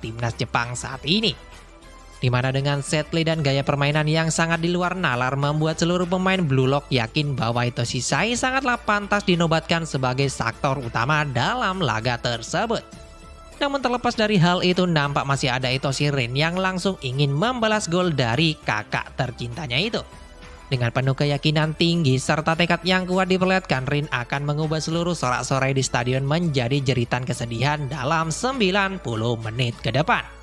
timnas Jepang saat ini. Di mana dengan set play dan gaya permainan yang sangat di luar nalar membuat seluruh pemain Blue Lock yakin bahwa Hitoshi Sai sangatlah pantas dinobatkan sebagai aktor utama dalam laga tersebut. Namun terlepas dari hal itu, nampak masih ada Hitoshi Rin yang langsung ingin membalas gol dari kakak tercintanya itu. Dengan penuh keyakinan tinggi serta tekad yang kuat diperlihatkan, Rin akan mengubah seluruh sorak-sorai di stadion menjadi jeritan kesedihan dalam 90 menit ke depan.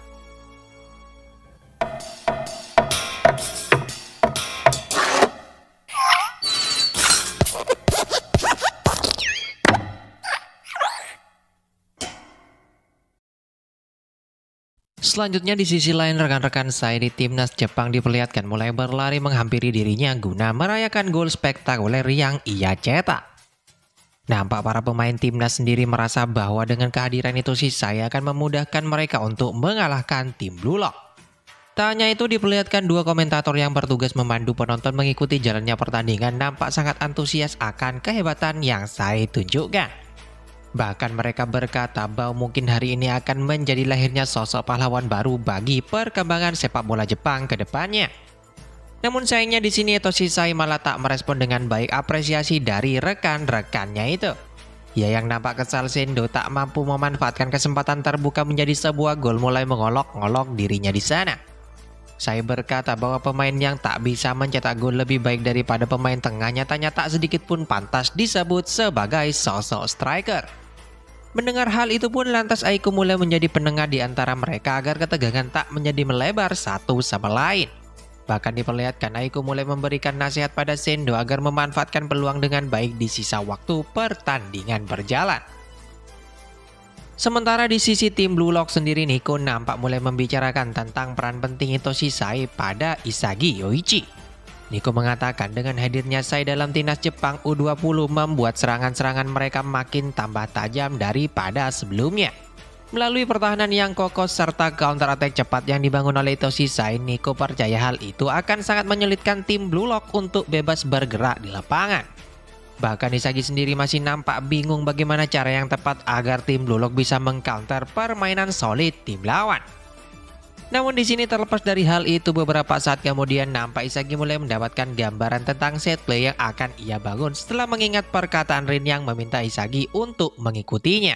Selanjutnya di sisi lain, rekan-rekan saya di timnas Jepang diperlihatkan mulai berlari menghampiri dirinya guna merayakan gol spektakuler yang ia cetak. Nampak para pemain timnas sendiri merasa bahwa dengan kehadiran itu saya akan memudahkan mereka untuk mengalahkan tim Blue Lock. Tak hanya itu, diperlihatkan dua komentator yang bertugas memandu penonton mengikuti jalannya pertandingan nampak sangat antusias akan kehebatan yang saya tunjukkan. Bahkan mereka berkata bahwa mungkin hari ini akan menjadi lahirnya sosok pahlawan baru bagi perkembangan sepak bola Jepang ke depannya. Namun sayangnya di sini Hitoshi Sai malah tak merespon dengan baik apresiasi dari rekan-rekannya itu. Ia yang nampak kesal Sendo tak mampu memanfaatkan kesempatan terbuka menjadi sebuah gol mulai mengolok-olok dirinya di sana. Sai berkata bahwa pemain yang tak bisa mencetak gol lebih baik daripada pemain tengah nyatanya tak sedikit pun pantas disebut sebagai sosok striker. Mendengar hal itu pun lantas Aiko mulai menjadi penengah di antara mereka agar ketegangan tak menjadi melebar satu sama lain. Bahkan diperlihatkan Aiko mulai memberikan nasihat pada Sendo agar memanfaatkan peluang dengan baik di sisa waktu pertandingan berjalan. Sementara di sisi tim Blue Lock sendiri, Nico nampak mulai membicarakan tentang peran penting Hitoshi Sai pada Isagi Yoichi. Nico mengatakan dengan hadirnya Sai dalam timnas Jepang U20 membuat serangan-serangan mereka makin tambah tajam daripada sebelumnya. Melalui pertahanan yang kokoh serta counter attack cepat yang dibangun oleh Hitoshi Sai, Nico percaya hal itu akan sangat menyulitkan tim Blue Lock untuk bebas bergerak di lapangan. Bahkan Isagi sendiri masih nampak bingung bagaimana cara yang tepat agar tim Blue Lock bisa mengcounter permainan solid tim lawan. Namun di sini terlepas dari hal itu, beberapa saat kemudian nampak Isagi mulai mendapatkan gambaran tentang set play yang akan ia bangun setelah mengingat perkataan Rin yang meminta Isagi untuk mengikutinya.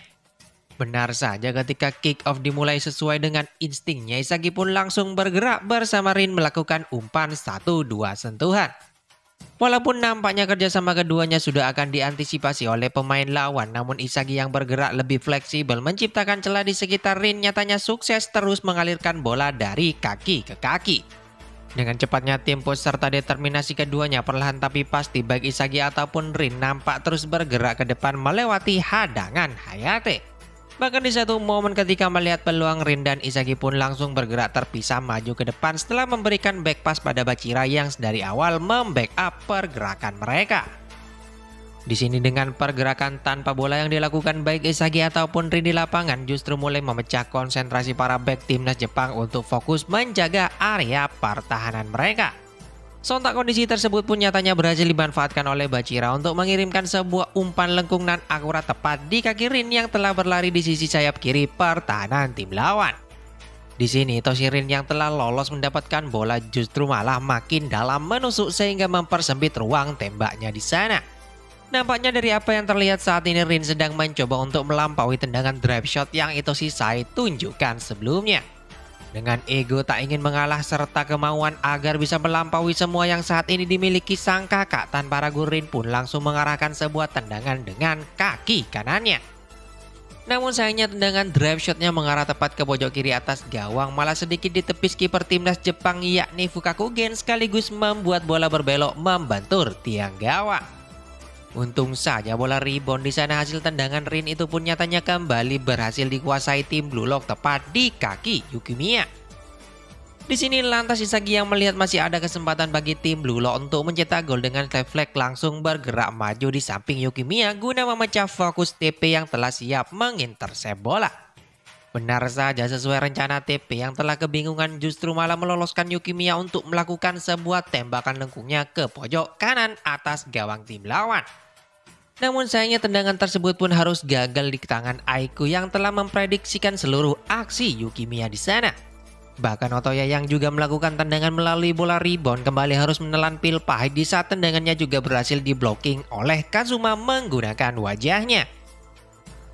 Benar saja, ketika kick off dimulai sesuai dengan instingnya, Isagi pun langsung bergerak bersama Rin melakukan umpan 1-2 sentuhan. Walaupun nampaknya kerjasama keduanya sudah akan diantisipasi oleh pemain lawan, namun Isagi yang bergerak lebih fleksibel menciptakan celah di sekitar Rin nyatanya sukses terus mengalirkan bola dari kaki ke kaki. Dengan cepatnya tempo serta determinasi keduanya, perlahan tapi pasti baik Isagi ataupun Rin nampak terus bergerak ke depan melewati hadangan Hayate. Bahkan di satu momen ketika melihat peluang, Rin dan Isagi pun langsung bergerak terpisah maju ke depan setelah memberikan back pass pada Bachira yang dari awal membackup pergerakan mereka. Di sini dengan pergerakan tanpa bola yang dilakukan baik Isagi ataupun Rin di lapangan justru mulai memecah konsentrasi para back timnas Jepang untuk fokus menjaga area pertahanan mereka. Sontak kondisi tersebut pun nyatanya berhasil dimanfaatkan oleh Bachira untuk mengirimkan sebuah umpan lengkung nan akurat tepat di kaki Rin yang telah berlari di sisi sayap kiri pertahanan tim lawan. Di sini Hitoshi Rin yang telah lolos mendapatkan bola justru malah makin dalam menusuk sehingga mempersempit ruang tembaknya di sana. Nampaknya dari apa yang terlihat saat ini, Rin sedang mencoba untuk melampaui tendangan drive shot yang Hitoshi Sai tunjukkan sebelumnya. Dengan ego tak ingin mengalah serta kemauan agar bisa melampaui semua yang saat ini dimiliki sang kakak tanpa ragu, Rin pun langsung mengarahkan sebuah tendangan dengan kaki kanannya. Namun sayangnya tendangan drive shotnya mengarah tepat ke pojok kiri atas gawang, malah sedikit ditepis kiper timnas Jepang yakni Fukaku Gen sekaligus membuat bola berbelok membentur tiang gawang. Untung saja bola rebound di sana hasil tendangan Rin itu pun nyatanya kembali berhasil dikuasai tim Blue Lock tepat di kaki Yukimiya. Di sini lantas Isagi yang melihat masih ada kesempatan bagi tim Blue Lock untuk mencetak gol dengan refleks langsung bergerak maju di samping Yukimiya guna memecah fokus TP yang telah siap mengintersep bola. Benar saja, sesuai rencana TP yang telah kebingungan justru malah meloloskan Yukimiya untuk melakukan sebuah tembakan lengkungnya ke pojok kanan atas gawang tim lawan. Namun sayangnya tendangan tersebut pun harus gagal di tangan Aiku yang telah memprediksikan seluruh aksi Yukimiya di sana. Bahkan Otoya yang juga melakukan tendangan melalui bola rebound kembali harus menelan pil pahit di saat tendangannya juga berhasil diblocking oleh Kazuma menggunakan wajahnya.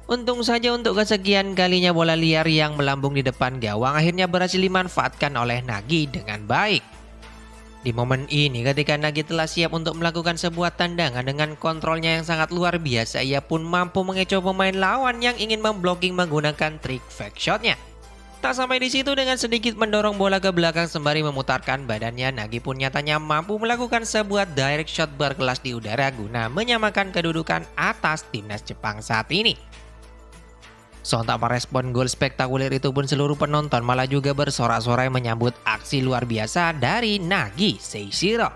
Untung saja untuk kesekian kalinya bola liar yang melambung di depan gawang akhirnya berhasil dimanfaatkan oleh Nagi dengan baik. Di momen ini ketika Nagi telah siap untuk melakukan sebuah tendangan dengan kontrolnya yang sangat luar biasa, ia pun mampu mengecoh pemain lawan yang ingin memblocking menggunakan trik fake shotnya. Tak sampai di situ, dengan sedikit mendorong bola ke belakang sembari memutarkan badannya, Nagi pun nyatanya mampu melakukan sebuah direct shot berkelas di udara guna menyamakan kedudukan atas timnas Jepang saat ini. Sontak merespon gol spektakuler itu pun seluruh penonton malah juga bersorak-sorai menyambut aksi luar biasa dari Nagi Seishiro.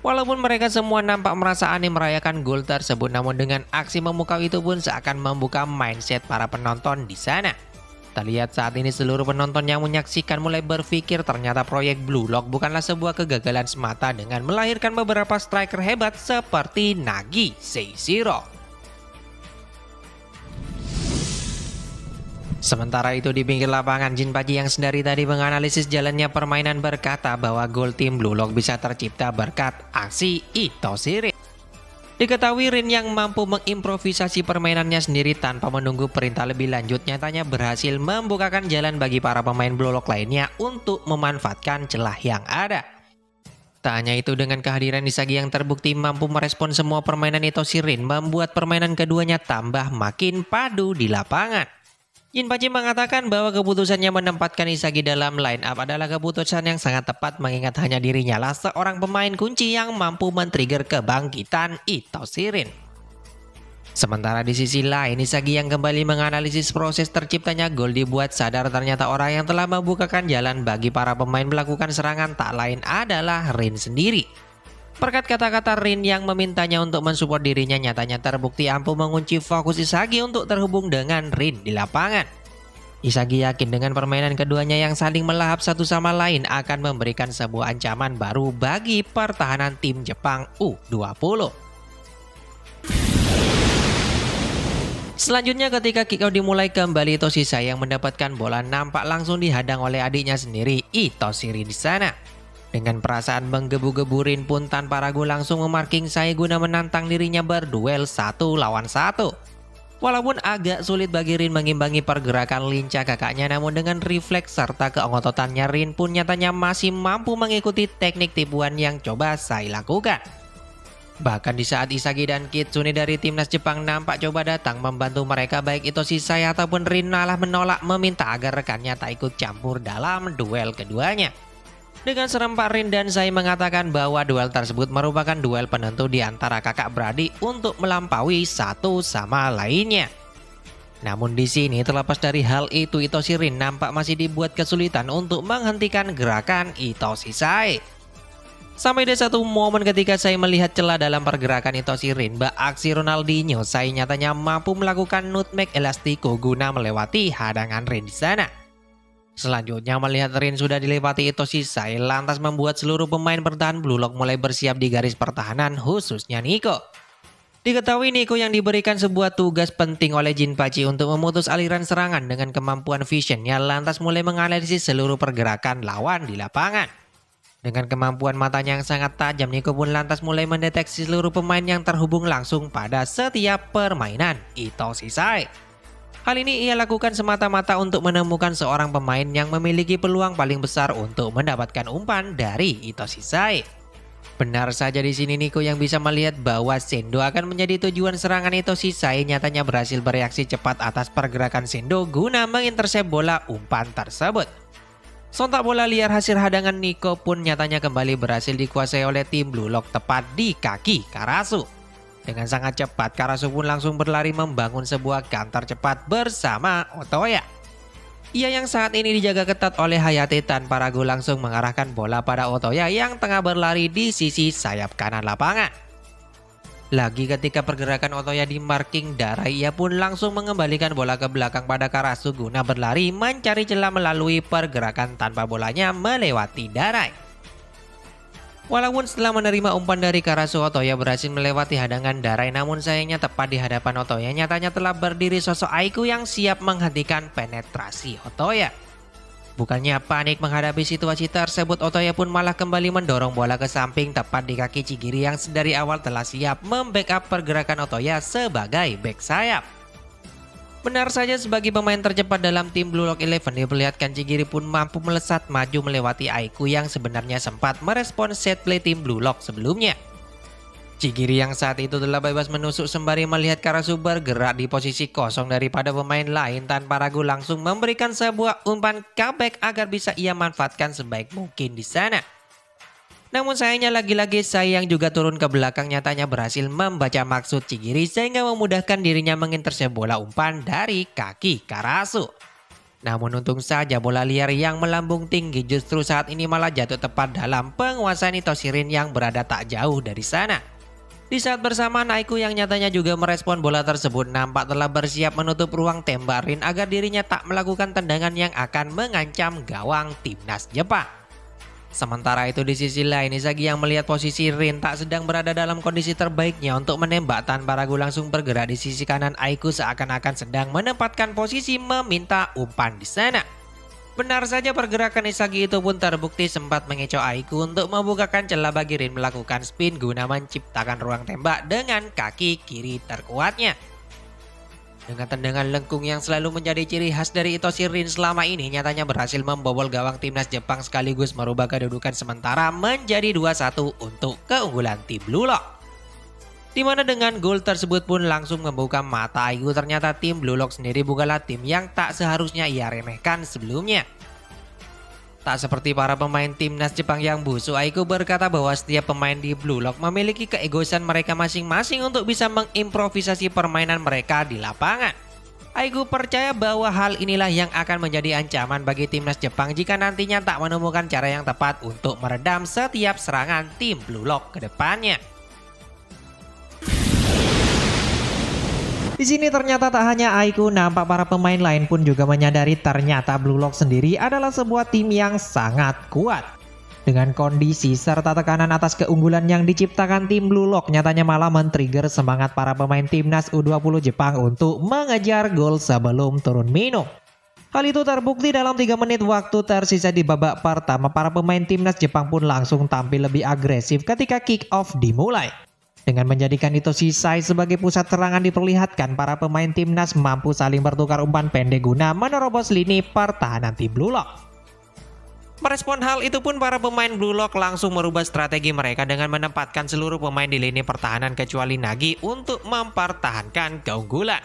Walaupun mereka semua nampak merasa aneh merayakan gol tersebut, namun dengan aksi memukau itu pun seakan membuka mindset para penonton di sana. Terlihat saat ini seluruh penonton yang menyaksikan mulai berpikir ternyata proyek Blue Lock bukanlah sebuah kegagalan semata dengan melahirkan beberapa striker hebat seperti Nagi Seishiro. Sementara itu di pinggir lapangan, Jinpachi yang sendiri tadi menganalisis jalannya permainan berkata bahwa gol tim Blue Lock bisa tercipta berkat aksi Itoshi Rin. Diketahui Rin yang mampu mengimprovisasi permainannya sendiri tanpa menunggu perintah lebih lanjut nyatanya berhasil membukakan jalan bagi para pemain Blue Lock lainnya untuk memanfaatkan celah yang ada. Tak hanya itu, dengan kehadiran Isagi yang terbukti mampu merespon semua permainan Itoshi Rin membuat permainan keduanya tambah makin padu di lapangan. Jinpachi mengatakan bahwa keputusannya menempatkan Isagi dalam line up adalah keputusan yang sangat tepat mengingat hanya dirinya lah seorang pemain kunci yang mampu men-trigger kebangkitan Itoshi Rin. Sementara di sisi lain, Isagi yang kembali menganalisis proses terciptanya gol dibuat sadar ternyata orang yang telah membukakan jalan bagi para pemain melakukan serangan tak lain adalah Rin sendiri. Berkat kata-kata Rin yang memintanya untuk mensupport dirinya nyatanya terbukti ampuh mengunci fokus Isagi untuk terhubung dengan Rin di lapangan. Isagi yakin dengan permainan keduanya yang saling melahap satu sama lain akan memberikan sebuah ancaman baru bagi pertahanan tim Jepang U20. Selanjutnya ketika kick out dimulai kembali, Toshisa yang mendapatkan bola nampak langsung dihadang oleh adiknya sendiri Itoshi Rin di sana. Dengan perasaan menggebu-gebu, Rin pun tanpa ragu langsung memarking Sai guna menantang dirinya berduel 1 lawan 1. Walaupun agak sulit bagi Rin mengimbangi pergerakan lincah kakaknya, namun dengan refleks serta keongototannya Rin pun nyatanya masih mampu mengikuti teknik tipuan yang coba Sai lakukan. Bahkan di saat Isagi dan Kitsune dari timnas Jepang nampak coba datang membantu mereka, baik itu Sai ataupun Rin malah menolak meminta agar rekannya tak ikut campur dalam duel keduanya. Dengan serempak, Rin dan Sai mengatakan bahwa duel tersebut merupakan duel penentu di antara kakak beradik untuk melampaui satu sama lainnya. Namun di sini terlepas dari hal itu, Itoshi Rin nampak masih dibuat kesulitan untuk menghentikan gerakan Itoshi Sai. Sampai di satu momen ketika Sai melihat celah dalam pergerakan Itoshi Rin, aksi Ronaldinho, Sai nyatanya mampu melakukan nutmeg elastiko guna melewati hadangan Rin di sana. Selanjutnya melihat Rin sudah dilewati Itoshi Sai, lantas membuat seluruh pemain bertahan Blue Lock mulai bersiap di garis pertahanan, khususnya Nico. Diketahui Nico yang diberikan sebuah tugas penting oleh Jinpachi untuk memutus aliran serangan dengan kemampuan visionnya, lantas mulai menganalisis seluruh pergerakan lawan di lapangan. Dengan kemampuan matanya yang sangat tajam, Nico pun lantas mulai mendeteksi seluruh pemain yang terhubung langsung pada setiap permainan Itoshi Sai. Hal ini ia lakukan semata-mata untuk menemukan seorang pemain yang memiliki peluang paling besar untuk mendapatkan umpan dari Itoshi Sai. Benar saja di sini Nico yang bisa melihat bahwa Sendo akan menjadi tujuan serangan Itoshi Sai nyatanya berhasil bereaksi cepat atas pergerakan Sendo guna mengintersep bola umpan tersebut. Sontak bola liar hasil hadangan Nico pun nyatanya kembali berhasil dikuasai oleh tim Blue Lock tepat di kaki Karasu. Dengan sangat cepat, Karasu pun langsung berlari membangun sebuah counter cepat bersama Otoya. Ia yang saat ini dijaga ketat oleh Hayate tanpa ragu langsung mengarahkan bola pada Otoya yang tengah berlari di sisi sayap kanan lapangan. Lagi ketika pergerakan Otoya di marking Darai, ia pun langsung mengembalikan bola ke belakang pada Karasu guna berlari mencari celah melalui pergerakan tanpa bolanya melewati Darai. Walaupun setelah menerima umpan dari Karasu, Otoya berhasil melewati hadangan Darai, namun sayangnya tepat di hadapan Otoya nyatanya telah berdiri sosok Aiku yang siap menghentikan penetrasi Otoya. Bukannya panik menghadapi situasi tersebut, Otoya pun malah kembali mendorong bola ke samping tepat di kaki Chigiri yang dari awal telah siap membackup pergerakan Otoya sebagai back sayap. Benar saja, sebagai pemain tercepat dalam tim Blue Lock 11 diperlihatkan Chigiri pun mampu melesat maju melewati Aiku yang sebenarnya sempat merespon set play tim Blue Lock sebelumnya. Chigiri yang saat itu telah bebas menusuk sembari melihat Karasu bergerak di posisi kosong daripada pemain lain, tanpa ragu langsung memberikan sebuah umpan comeback agar bisa ia manfaatkan sebaik mungkin di sana. Namun sayangnya lagi-lagi Sai yang juga turun ke belakang nyatanya berhasil membaca maksud Chigiri sehingga memudahkan dirinya mengintersep bola umpan dari kaki Karasu. Namun untung saja bola liar yang melambung tinggi justru saat ini malah jatuh tepat dalam penguasaan Itoshirin yang berada tak jauh dari sana. Di saat bersamaan Aiku yang nyatanya juga merespon bola tersebut nampak telah bersiap menutup ruang tembak Rin agar dirinya tak melakukan tendangan yang akan mengancam gawang timnas Jepang. Sementara itu di sisi lain, Isagi yang melihat posisi Rin tak sedang berada dalam kondisi terbaiknya untuk menembak tanpa ragu langsung bergerak di sisi kanan Aiku seakan-akan sedang menempatkan posisi meminta umpan di sana. Benar saja, pergerakan Isagi itu pun terbukti sempat mengecoh Aiku untuk membukakan celah bagi Rin melakukan spin guna menciptakan ruang tembak dengan kaki kiri terkuatnya. Dengan tendangan lengkung yang selalu menjadi ciri khas dari Itoshirin selama ini nyatanya berhasil membobol gawang timnas Jepang sekaligus merubah kedudukan sementara menjadi 2-1 untuk keunggulan tim Blue Lock. Dimana dengan gol tersebut pun langsung membuka mata Aiku, ternyata tim Blue Lock sendiri bukanlah tim yang tak seharusnya ia remehkan sebelumnya. Tak seperti para pemain timnas Jepang yang busuk, Aiku berkata bahwa setiap pemain di Blue Lock memiliki keegoisan mereka masing-masing untuk bisa mengimprovisasi permainan mereka di lapangan. Aiku percaya bahwa hal inilah yang akan menjadi ancaman bagi timnas Jepang jika nantinya tak menemukan cara yang tepat untuk meredam setiap serangan tim Blue Lock ke depannya. Di sini ternyata tak hanya Aiku, nampak para pemain lain pun juga menyadari ternyata Blue Lock sendiri adalah sebuah tim yang sangat kuat. Dengan kondisi serta tekanan atas keunggulan yang diciptakan tim Blue Lock nyatanya malah men-trigger semangat para pemain timnas U20 Jepang untuk mengejar gol sebelum turun minum. Hal itu terbukti dalam 3 menit waktu tersisa di babak pertama, para pemain timnas Jepang pun langsung tampil lebih agresif ketika kick off dimulai. Dengan menjadikan Itoshi Sai sebagai pusat serangan diperlihatkan para pemain timnas mampu saling bertukar umpan pendek guna menerobos lini pertahanan tim Blue Lock. Merespon hal itu pun para pemain Blue Lock langsung merubah strategi mereka dengan menempatkan seluruh pemain di lini pertahanan kecuali Nagi untuk mempertahankan keunggulan.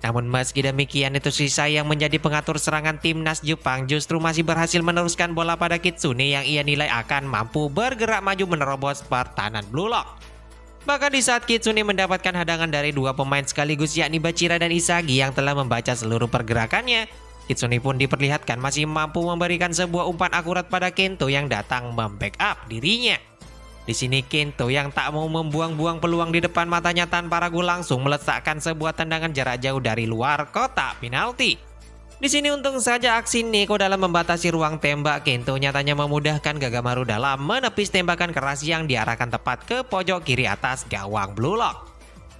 Namun meski demikian, Itoshi Sai yang menjadi pengatur serangan timnas Jepang justru masih berhasil meneruskan bola pada Kitsune yang ia nilai akan mampu bergerak maju menerobos pertahanan Blue Lock. Bahkan di saat Kitsune mendapatkan hadangan dari 2 pemain sekaligus yakni Bachira dan Isagi yang telah membaca seluruh pergerakannya, Kitsune pun diperlihatkan masih mampu memberikan sebuah umpan akurat pada Kento yang datang membackup dirinya. Di sini Kento yang tak mau membuang-buang peluang di depan matanya tanpa ragu langsung meletakkan sebuah tendangan jarak jauh dari luar kotak penalti. Di sini untung saja aksi Neko dalam membatasi ruang tembak Kento nyatanya memudahkan Gagamaru dalam menepis tembakan keras yang diarahkan tepat ke pojok kiri atas gawang Blue Lock.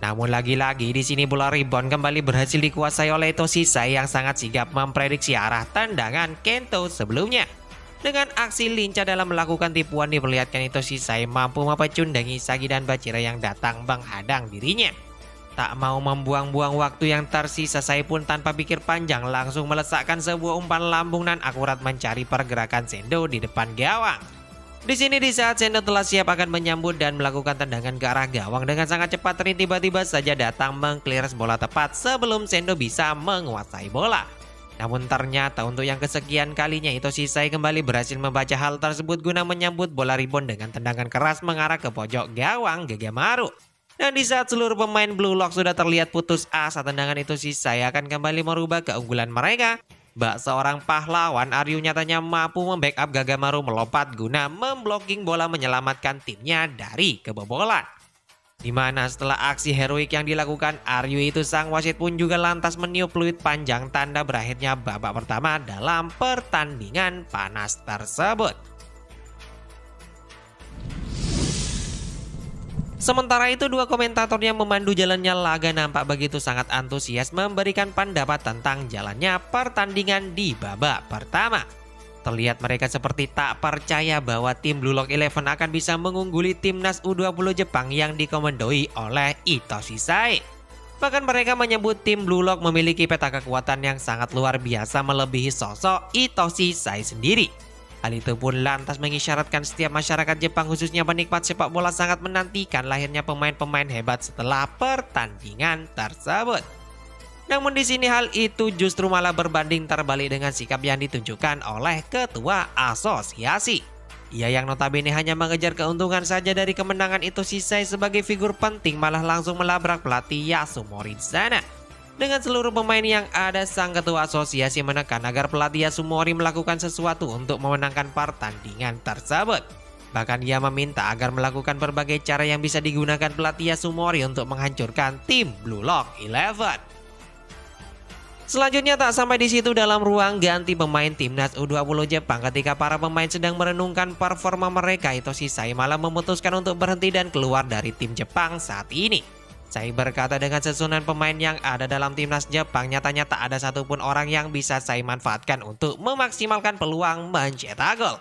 Namun lagi-lagi di sini bola rebound kembali berhasil dikuasai oleh Itoshi Sai yang sangat sigap memprediksi arah tendangan Kento sebelumnya. Dengan aksi lincah dalam melakukan tipuan diperlihatkan Itoshi Sai mampu mempecundangi Isagi dan Bachira yang datang menghadang dirinya. Tak mau membuang-buang waktu yang tersisa, Sai pun tanpa pikir panjang langsung meletakkan sebuah umpan lambung dan akurat mencari pergerakan Sendo di depan gawang. Di sini di saat Sendo telah siap akan menyambut dan melakukan tendangan ke arah gawang dengan sangat cepat, Rin tiba-tiba saja datang mengclears bola tepat sebelum Sendo bisa menguasai bola. Namun ternyata untuk yang kesekian kalinya Itoshi Sai kembali berhasil membaca hal tersebut guna menyambut bola rebound dengan tendangan keras mengarah ke pojok gawang Gagamaru. Dan di saat seluruh pemain Blue Lock sudah terlihat putus asa, tendangan itu saya akan kembali merubah keunggulan mereka. Bak seorang pahlawan, Aryu nyatanya mampu membackup Gagamaru melompat guna memblocking bola menyelamatkan timnya dari kebobolan. Dimana setelah aksi heroik yang dilakukan Aryu itu, sang wasit pun juga lantas meniup fluid panjang tanda berakhirnya babak pertama dalam pertandingan panas tersebut. Sementara itu, dua komentator yang memandu jalannya laga nampak begitu sangat antusias memberikan pendapat tentang jalannya pertandingan di babak pertama. Terlihat mereka seperti tak percaya bahwa tim Blue Lock 11 akan bisa mengungguli timnas U20 Jepang yang dikomandoi oleh Ito Shisai. Bahkan mereka menyebut tim Blue Lock memiliki peta kekuatan yang sangat luar biasa melebihi sosok Ito Shisai sendiri. Hal itu pun lantas mengisyaratkan setiap masyarakat Jepang khususnya penikmat sepak bola sangat menantikan lahirnya pemain-pemain hebat setelah pertandingan tersebut. Namun di sini hal itu justru malah berbanding terbalik dengan sikap yang ditunjukkan oleh ketua asosiasi. Ia yang notabene hanya mengejar keuntungan saja dari kemenangan itu, Shisai sebagai figur penting malah langsung melabrak pelatih Yasumori di sana. Dengan seluruh pemain yang ada, sang ketua asosiasi menekan agar pelatih Yasumori melakukan sesuatu untuk memenangkan pertandingan tersebut. Bahkan ia meminta agar melakukan berbagai cara yang bisa digunakan pelatih Yasumori untuk menghancurkan tim Blue Lock 11. Selanjutnya tak sampai di situ, dalam ruang ganti pemain timnas U20 Jepang ketika para pemain sedang merenungkan performa mereka, Ito Shisai malah memutuskan untuk berhenti dan keluar dari tim Jepang saat ini. Sai berkata dengan susunan pemain yang ada dalam timnas Jepang nyatanya tak ada satupun orang yang bisa saya manfaatkan untuk memaksimalkan peluang mencetak gol.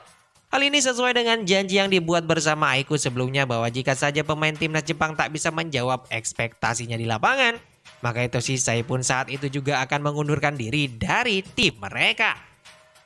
Hal ini sesuai dengan janji yang dibuat bersama Aiku sebelumnya bahwa jika saja pemain timnas Jepang tak bisa menjawab ekspektasinya di lapangan, maka Ito Shisai pun saat itu juga akan mengundurkan diri dari tim mereka.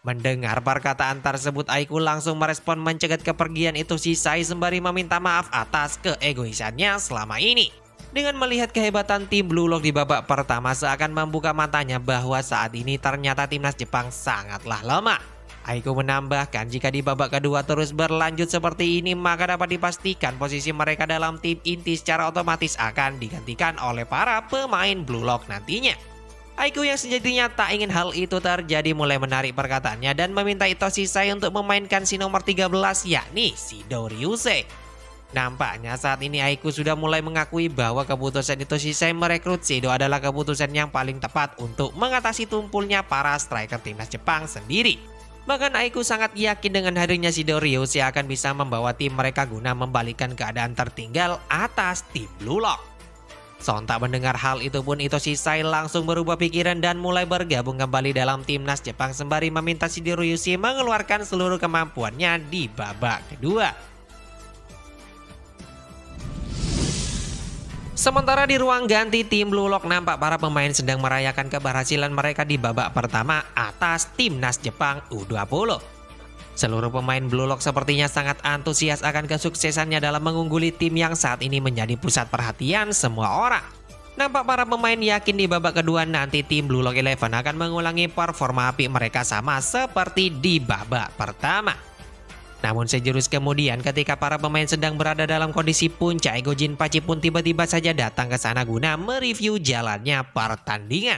Mendengar perkataan tersebut, Aiku langsung merespon mencegat kepergian Ito Shisai sembari meminta maaf atas keegoisannya selama ini. Dengan melihat kehebatan tim Blue Lock di babak pertama, seakan membuka matanya bahwa saat ini ternyata timnas Jepang sangatlah lemah. Aiku menambahkan jika di babak kedua terus berlanjut seperti ini, maka dapat dipastikan posisi mereka dalam tim inti secara otomatis akan digantikan oleh para pemain Blue Lock nantinya. Aiku yang sejatinya tak ingin hal itu terjadi mulai menarik perkataannya dan meminta Ito Shisai untuk memainkan si nomor 13 yakni Shido Ryusei. Nampaknya saat ini Aiku sudah mulai mengakui bahwa keputusan Ito Shisai merekrut Shido adalah keputusan yang paling tepat untuk mengatasi tumpulnya para striker timnas Jepang sendiri. Bahkan Aiku sangat yakin dengan hadirnya Shido Ryusei akan bisa membawa tim mereka guna membalikkan keadaan tertinggal atas tim Blue Lock. Sontak mendengar hal itu pun Ito Shisai langsung berubah pikiran dan mulai bergabung kembali dalam timnas Jepang sembari meminta Shido Ryusei mengeluarkan seluruh kemampuannya di babak kedua. Sementara di ruang ganti tim Blue Lock nampak para pemain sedang merayakan keberhasilan mereka di babak pertama atas timnas Jepang U20. Seluruh pemain Blue Lock sepertinya sangat antusias akan kesuksesannya dalam mengungguli tim yang saat ini menjadi pusat perhatian semua orang. Nampak para pemain yakin di babak kedua nanti tim Blue Lock 11 akan mengulangi performa apik mereka sama seperti di babak pertama. Namun sejurus kemudian ketika para pemain sedang berada dalam kondisi puncak, Ego Jinpachi pun tiba-tiba saja datang ke sana guna mereview jalannya pertandingan.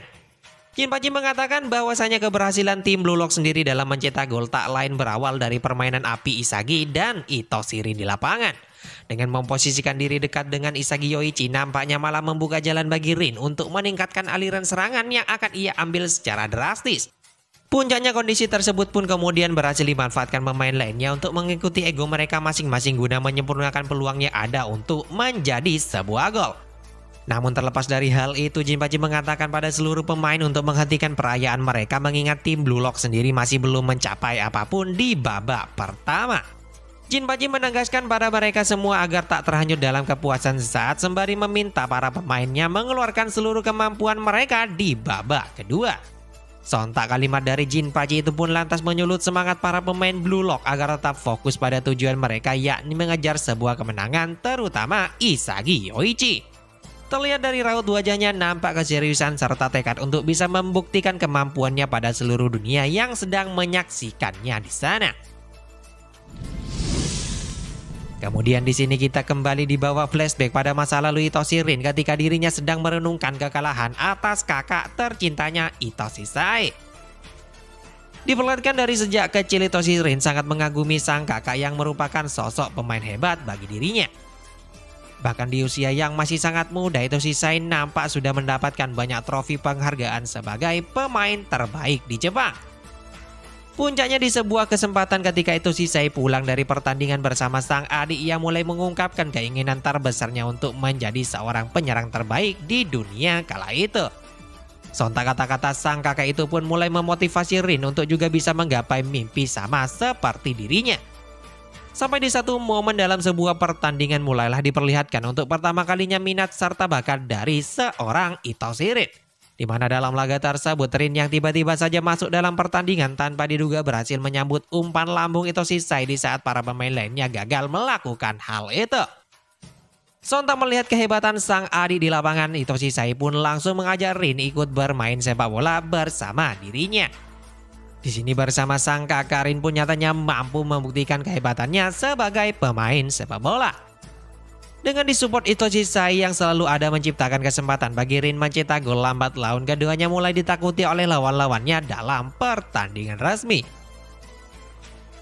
Jinpachi mengatakan bahwasanya keberhasilan tim Blue Lock sendiri dalam mencetak gol tak lain berawal dari permainan api Isagi dan Ito Shirin di lapangan. Dengan memposisikan diri dekat dengan Isagi Yoichi, nampaknya malah membuka jalan bagi Rin untuk meningkatkan aliran serangan yang akan ia ambil secara drastis. Puncaknya kondisi tersebut pun kemudian berhasil dimanfaatkan pemain lainnya untuk mengikuti ego mereka masing-masing guna menyempurnakan peluang yang ada untuk menjadi sebuah gol. Namun terlepas dari hal itu, Jinpachi mengatakan pada seluruh pemain untuk menghentikan perayaan mereka mengingat tim Blue Lock sendiri masih belum mencapai apapun di babak pertama. Jinpachi menegaskan pada mereka semua agar tak terhanyut dalam kepuasan sesaat sembari meminta para pemainnya mengeluarkan seluruh kemampuan mereka di babak kedua. Sontak kalimat dari Jinpachi itu pun lantas menyulut semangat para pemain Blue Lock agar tetap fokus pada tujuan mereka, yakni mengejar sebuah kemenangan, terutama Isagi Yoichi. Terlihat dari raut wajahnya nampak keseriusan serta tekad untuk bisa membuktikan kemampuannya pada seluruh dunia yang sedang menyaksikannya di sana. Kemudian di sini kita kembali dibawa flashback pada masa lalu Ito Shirin ketika dirinya sedang merenungkan kekalahan atas kakak tercintanya Ito Shisai. Diperlihatkan dari sejak kecil Ito Shirin sangat mengagumi sang kakak yang merupakan sosok pemain hebat bagi dirinya. Bahkan di usia yang masih sangat muda, Ito Shisai nampak sudah mendapatkan banyak trofi penghargaan sebagai pemain terbaik di Jepang. Puncaknya di sebuah kesempatan ketika Itoshi Sai pulang dari pertandingan bersama sang adik, ia mulai mengungkapkan keinginan terbesarnya untuk menjadi seorang penyerang terbaik di dunia kala itu. Sontak kata-kata sang kakak itu pun mulai memotivasi Rin untuk juga bisa menggapai mimpi sama seperti dirinya. Sampai di satu momen dalam sebuah pertandingan mulailah diperlihatkan untuk pertama kalinya minat serta bakat dari seorang Itoshi Rin. Di mana dalam laga tersebut Rin yang tiba-tiba saja masuk dalam pertandingan tanpa diduga berhasil menyambut umpan lambung Itoshi Sai di saat para pemain lainnya gagal melakukan hal itu. Sontak melihat kehebatan sang adik di lapangan, Itoshi Sai pun langsung mengajak Rin ikut bermain sepak bola bersama dirinya. Di sini bersama sang kakak, Rin pun nyatanya mampu membuktikan kehebatannya sebagai pemain sepak bola. Dengan disupport Itoshi Sai yang selalu ada menciptakan kesempatan bagi Rin mencetak gol lambat laun, keduanya mulai ditakuti oleh lawan-lawannya dalam pertandingan resmi.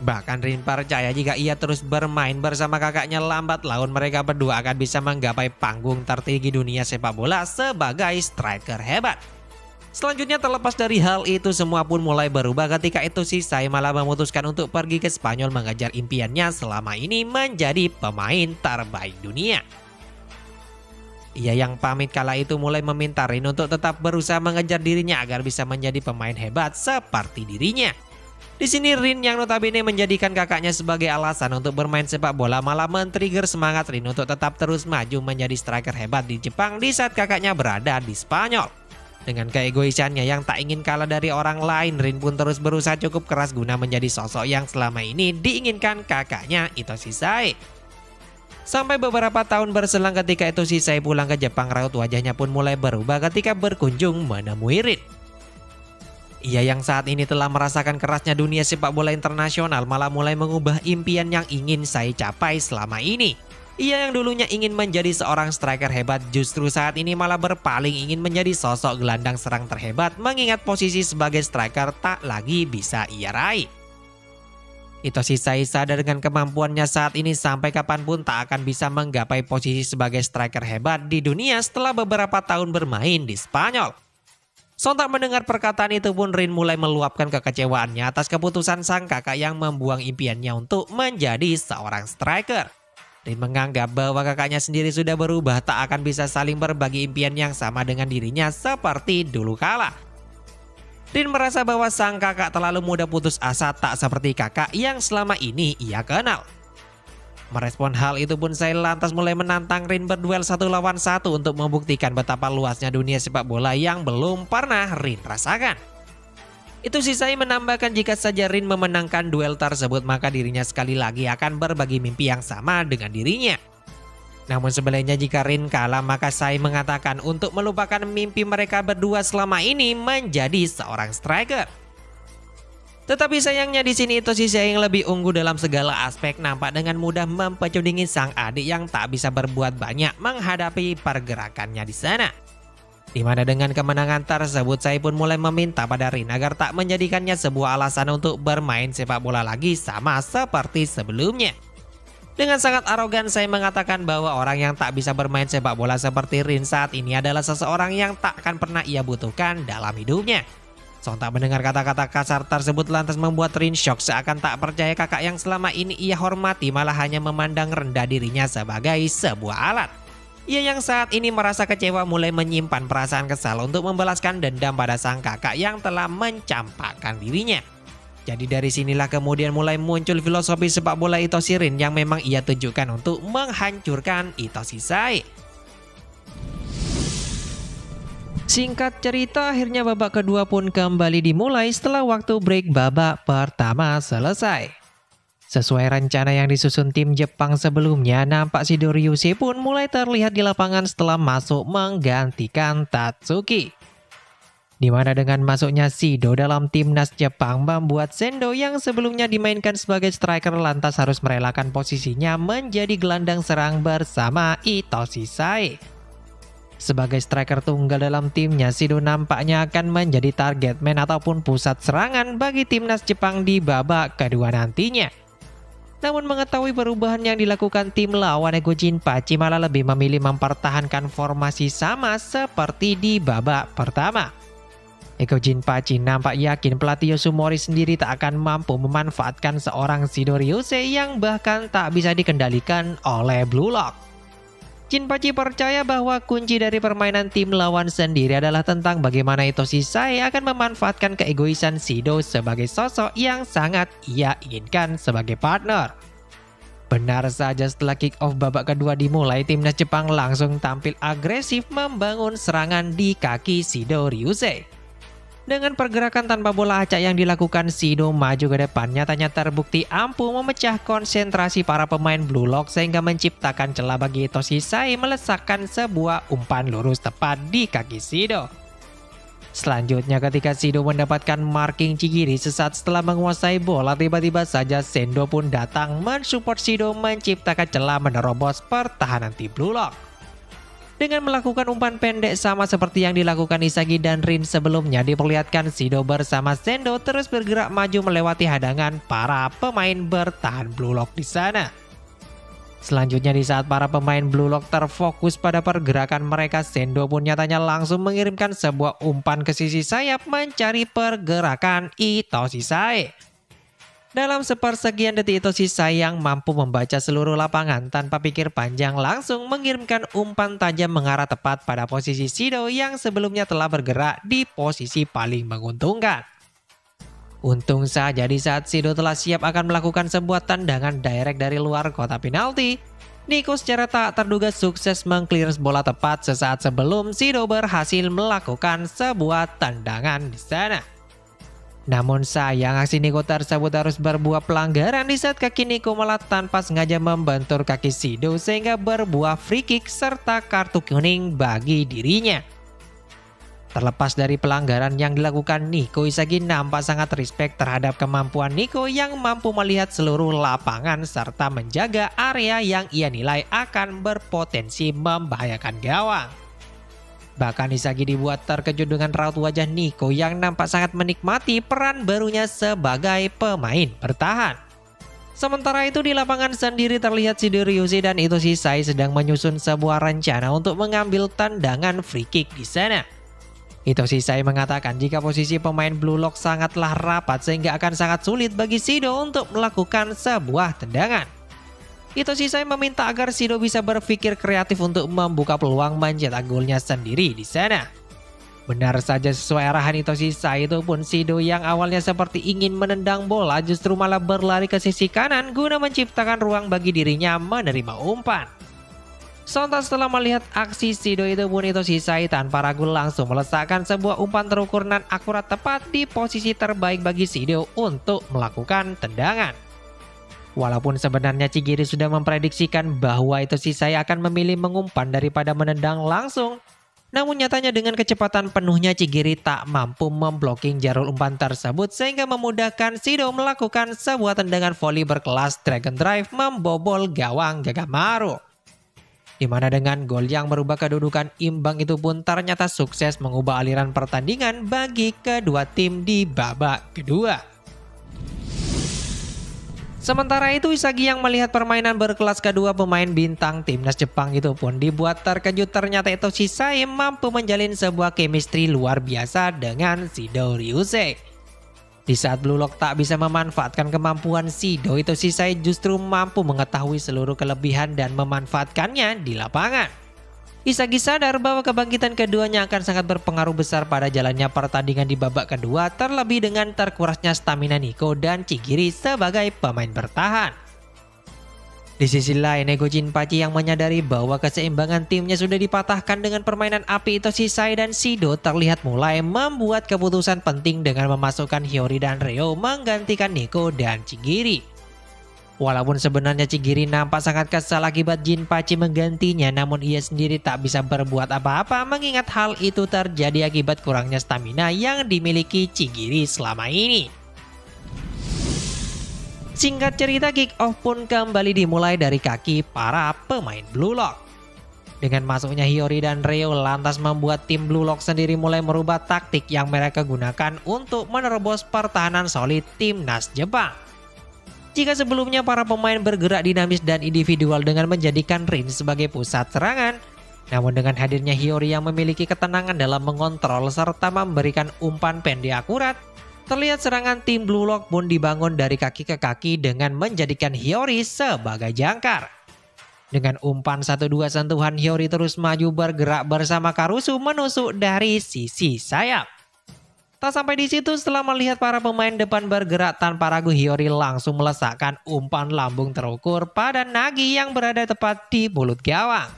Bahkan Rin percaya jika ia terus bermain bersama kakaknya lambat laun, mereka berdua akan bisa menggapai panggung tertinggi dunia sepak bola sebagai striker hebat. Selanjutnya terlepas dari hal itu semua pun mulai berubah ketika Itoshi Sai malah memutuskan untuk pergi ke Spanyol mengejar impiannya selama ini menjadi pemain terbaik dunia. Ia yang pamit kala itu mulai meminta Rin untuk tetap berusaha mengejar dirinya agar bisa menjadi pemain hebat seperti dirinya. Di sini Rin yang notabene menjadikan kakaknya sebagai alasan untuk bermain sepak bola malah men-trigger semangat Rin untuk tetap terus maju menjadi striker hebat di Jepang di saat kakaknya berada di Spanyol. Dengan keegoisannya yang tak ingin kalah dari orang lain, Rin pun terus berusaha cukup keras guna menjadi sosok yang selama ini diinginkan kakaknya Itoshi Sai. Sampai beberapa tahun berselang ketika Itoshi Sai pulang ke Jepang, raut wajahnya pun mulai berubah ketika berkunjung menemui Rin. Ia yang saat ini telah merasakan kerasnya dunia sepak bola internasional malah mulai mengubah impian yang ingin Sai capai selama ini. Ia yang dulunya ingin menjadi seorang striker hebat justru saat ini malah berpaling ingin menjadi sosok gelandang serang terhebat mengingat posisi sebagai striker tak lagi bisa ia raih. Itoshi Sai sadar dengan kemampuannya saat ini sampai kapanpun tak akan bisa menggapai posisi sebagai striker hebat di dunia setelah beberapa tahun bermain di Spanyol. Sontak mendengar perkataan itu pun Rin mulai meluapkan kekecewaannya atas keputusan sang kakak yang membuang impiannya untuk menjadi seorang striker. Rin menganggap bahwa kakaknya sendiri sudah berubah, tak akan bisa saling berbagi impian yang sama dengan dirinya seperti dulu kala. Rin merasa bahwa sang kakak terlalu mudah putus asa, tak seperti kakak yang selama ini ia kenal. Merespon hal itu pun Sai lantas mulai menantang Rin berduel 1 lawan 1 untuk membuktikan betapa luasnya dunia sepak bola yang belum pernah Rin rasakan. Itoshi Sai menambahkan jika saja Rin memenangkan duel tersebut maka dirinya sekali lagi akan berbagi mimpi yang sama dengan dirinya. Namun sebaliknya jika Rin kalah maka Sai mengatakan untuk melupakan mimpi mereka berdua selama ini menjadi seorang striker. Tetapi sayangnya di sini Itoshi Sai yang lebih unggul dalam segala aspek nampak dengan mudah mempecundingi sang adik yang tak bisa berbuat banyak menghadapi pergerakannya di sana. Di mana dengan kemenangan tersebut Sai pun mulai meminta pada Rin agar tak menjadikannya sebuah alasan untuk bermain sepak bola lagi sama seperti sebelumnya. Dengan sangat arogan Sai mengatakan bahwa orang yang tak bisa bermain sepak bola seperti Rin saat ini adalah seseorang yang tak akan pernah ia butuhkan dalam hidupnya. Sontak mendengar kata-kata kasar tersebut lantas membuat Rin shock seakan tak percaya kakak yang selama ini ia hormati malah hanya memandang rendah dirinya sebagai sebuah alat. Ia yang saat ini merasa kecewa mulai menyimpan perasaan kesal untuk membalaskan dendam pada sang kakak yang telah mencampakkan dirinya. Jadi dari sinilah kemudian mulai muncul filosofi sepak bola Itoshi Rin yang memang ia tunjukkan untuk menghancurkan Itoshi Sai. Singkat cerita, akhirnya babak kedua pun kembali dimulai setelah waktu break babak pertama selesai. Sesuai rencana yang disusun tim Jepang sebelumnya, nampak Shido Ryusei pun mulai terlihat di lapangan setelah masuk menggantikan Tatsuki. Di mana dengan masuknya Shido dalam timnas Jepang membuat Sendo yang sebelumnya dimainkan sebagai striker lantas harus merelakan posisinya menjadi gelandang serang bersama Itoshi Sai. Sebagai striker tunggal dalam timnya, Shido nampaknya akan menjadi target man ataupun pusat serangan bagi timnas Jepang di babak kedua nantinya. Namun mengetahui perubahan yang dilakukan tim lawan, Ego Jinpachi malah lebih memilih mempertahankan formasi sama seperti di babak pertama. Eko Jinpachi nampak yakin pelatih Yosumori sendiri tak akan mampu memanfaatkan seorang Shido Ryusei yang bahkan tak bisa dikendalikan oleh Blue Lock. Jinpachi percaya bahwa kunci dari permainan tim lawan sendiri adalah tentang bagaimana Itoshi Sai akan memanfaatkan keegoisan Shido sebagai sosok yang sangat ia inginkan sebagai partner. Benar saja, setelah kick-off babak kedua dimulai, timnas Jepang langsung tampil agresif membangun serangan di kaki Shido Ryusei. Dengan pergerakan tanpa bola acak yang dilakukan, Shido maju ke depan nyatanya terbukti ampuh memecah konsentrasi para pemain Blue Lock sehingga menciptakan celah bagi Itoshi Sai melesakkan sebuah umpan lurus tepat di kaki Shido. Selanjutnya ketika Shido mendapatkan marking Chigiri sesaat setelah menguasai bola, tiba-tiba saja Sendo pun datang mensupport Shido menciptakan celah menerobos pertahanan tim Blue Lock. Dengan melakukan umpan pendek sama seperti yang dilakukan Isagi dan Rin sebelumnya, diperlihatkan Shido bersama Sendo terus bergerak maju melewati hadangan para pemain bertahan Blue Lock di sana. Selanjutnya di saat para pemain Blue Lock terfokus pada pergerakan mereka, Sendo pun nyatanya langsung mengirimkan sebuah umpan ke sisi sayap mencari pergerakan Itoshi Sai. Dalam sepersekian detik, Itoshi Sai yang mampu membaca seluruh lapangan tanpa pikir panjang langsung mengirimkan umpan tajam mengarah tepat pada posisi Shido yang sebelumnya telah bergerak di posisi paling menguntungkan. Untung saja di saat Shido telah siap akan melakukan sebuah tendangan direct dari luar kotak penalti, Nico secara tak terduga sukses mengclear bola tepat sesaat sebelum Shido berhasil melakukan sebuah tendangan di sana. Namun sayang, aksi Nico tersebut harus berbuah pelanggaran di saat kaki Nico malah tanpa sengaja membentur kaki Shido sehingga berbuah free kick serta kartu kuning bagi dirinya. Terlepas dari pelanggaran yang dilakukan Nico, Isagi nampak sangat respect terhadap kemampuan Nico yang mampu melihat seluruh lapangan serta menjaga area yang ia nilai akan berpotensi membahayakan gawang. Bahkan Isagi dibuat terkejut dengan raut wajah Nico yang nampak sangat menikmati peran barunya sebagai pemain bertahan. Sementara itu di lapangan sendiri terlihat Shido Ryusei dan Itoshi Sai sedang menyusun sebuah rencana untuk mengambil tendangan free kick di sana. Itoshi Sai mengatakan jika posisi pemain Blue Lock sangatlah rapat sehingga akan sangat sulit bagi Shido untuk melakukan sebuah tendangan. Itoshi Sai meminta agar Shido bisa berpikir kreatif untuk membuka peluang mencetak golnya sendiri di sana. Benar saja, sesuai arahan Itoshi Sai itu pun Shido yang awalnya seperti ingin menendang bola justru malah berlari ke sisi kanan guna menciptakan ruang bagi dirinya menerima umpan. Sontak setelah melihat aksi Shido itu pun Itoshi Sai tanpa ragu langsung meletakkan sebuah umpan terukur dan akurat tepat di posisi terbaik bagi Shido untuk melakukan tendangan. Walaupun sebenarnya Chigiri sudah memprediksikan bahwa Itoshi Sai akan memilih mengumpan daripada menendang langsung, namun nyatanya dengan kecepatan penuhnya Chigiri tak mampu memblocking jalur umpan tersebut sehingga memudahkan Shido melakukan sebuah tendangan volley berkelas Dragon Drive membobol gawang Gagamaru. Di mana dengan gol yang merubah kedudukan imbang itu pun ternyata sukses mengubah aliran pertandingan bagi kedua tim di babak kedua. Sementara itu Isagi yang melihat permainan berkelas kedua pemain bintang timnas Jepang itu pun dibuat terkejut ternyata Itoshi Sai mampu menjalin sebuah chemistry luar biasa dengan Shido Ryusei. Di saat Blue Lock tak bisa memanfaatkan kemampuan Shido, Itoshi Sai justru mampu mengetahui seluruh kelebihan dan memanfaatkannya di lapangan. Isagi sadar bahwa kebangkitan keduanya akan sangat berpengaruh besar pada jalannya pertandingan di babak kedua, terlebih dengan terkurasnya stamina Nico dan Chigiri sebagai pemain bertahan. Di sisi lain, Ego Jinpachi yang menyadari bahwa keseimbangan timnya sudah dipatahkan dengan permainan api Itoshi Sai dan Shido terlihat mulai membuat keputusan penting dengan memasukkan Hiyori dan Ryo menggantikan Nico dan Chigiri. Walaupun sebenarnya Chigiri nampak sangat kesal akibat Jinpachi menggantinya, namun ia sendiri tak bisa berbuat apa-apa mengingat hal itu terjadi akibat kurangnya stamina yang dimiliki Chigiri selama ini. Singkat cerita, kick off pun kembali dimulai dari kaki para pemain Blue Lock. Dengan masuknya Hiyori dan Ryo lantas membuat tim Blue Lock sendiri mulai merubah taktik yang mereka gunakan untuk menerobos pertahanan solid timnas Jepang. Jika sebelumnya para pemain bergerak dinamis dan individual dengan menjadikan Rin sebagai pusat serangan, Namun dengan hadirnya Hiyori yang memiliki ketenangan dalam mengontrol serta memberikan umpan pendek akurat, terlihat serangan tim Blue Lock pun dibangun dari kaki ke kaki dengan menjadikan Hiyori sebagai jangkar. Dengan umpan 1-2 sentuhan, Hiyori terus maju bergerak bersama Karusu menusuk dari sisi sayap. Tak sampai di situ, setelah melihat para pemain depan bergerak tanpa ragu, Hiyori langsung melesakkan umpan lambung terukur pada Nagi yang berada tepat di mulut gawang.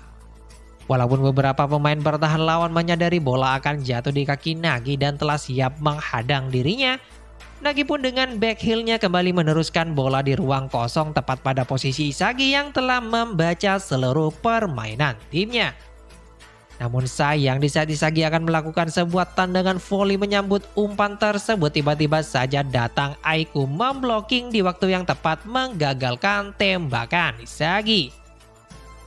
Walaupun beberapa pemain bertahan, lawan menyadari bola akan jatuh di kaki Nagi dan telah siap menghadang dirinya, Nagi pun dengan backheel-nya kembali meneruskan bola di ruang kosong tepat pada posisi Isagi yang telah membaca seluruh permainan timnya. Namun sayang, di saat Isagi akan melakukan sebuah tendangan volley menyambut umpan tersebut, tiba-tiba saja datang Aiku memblocking di waktu yang tepat menggagalkan tembakan Isagi.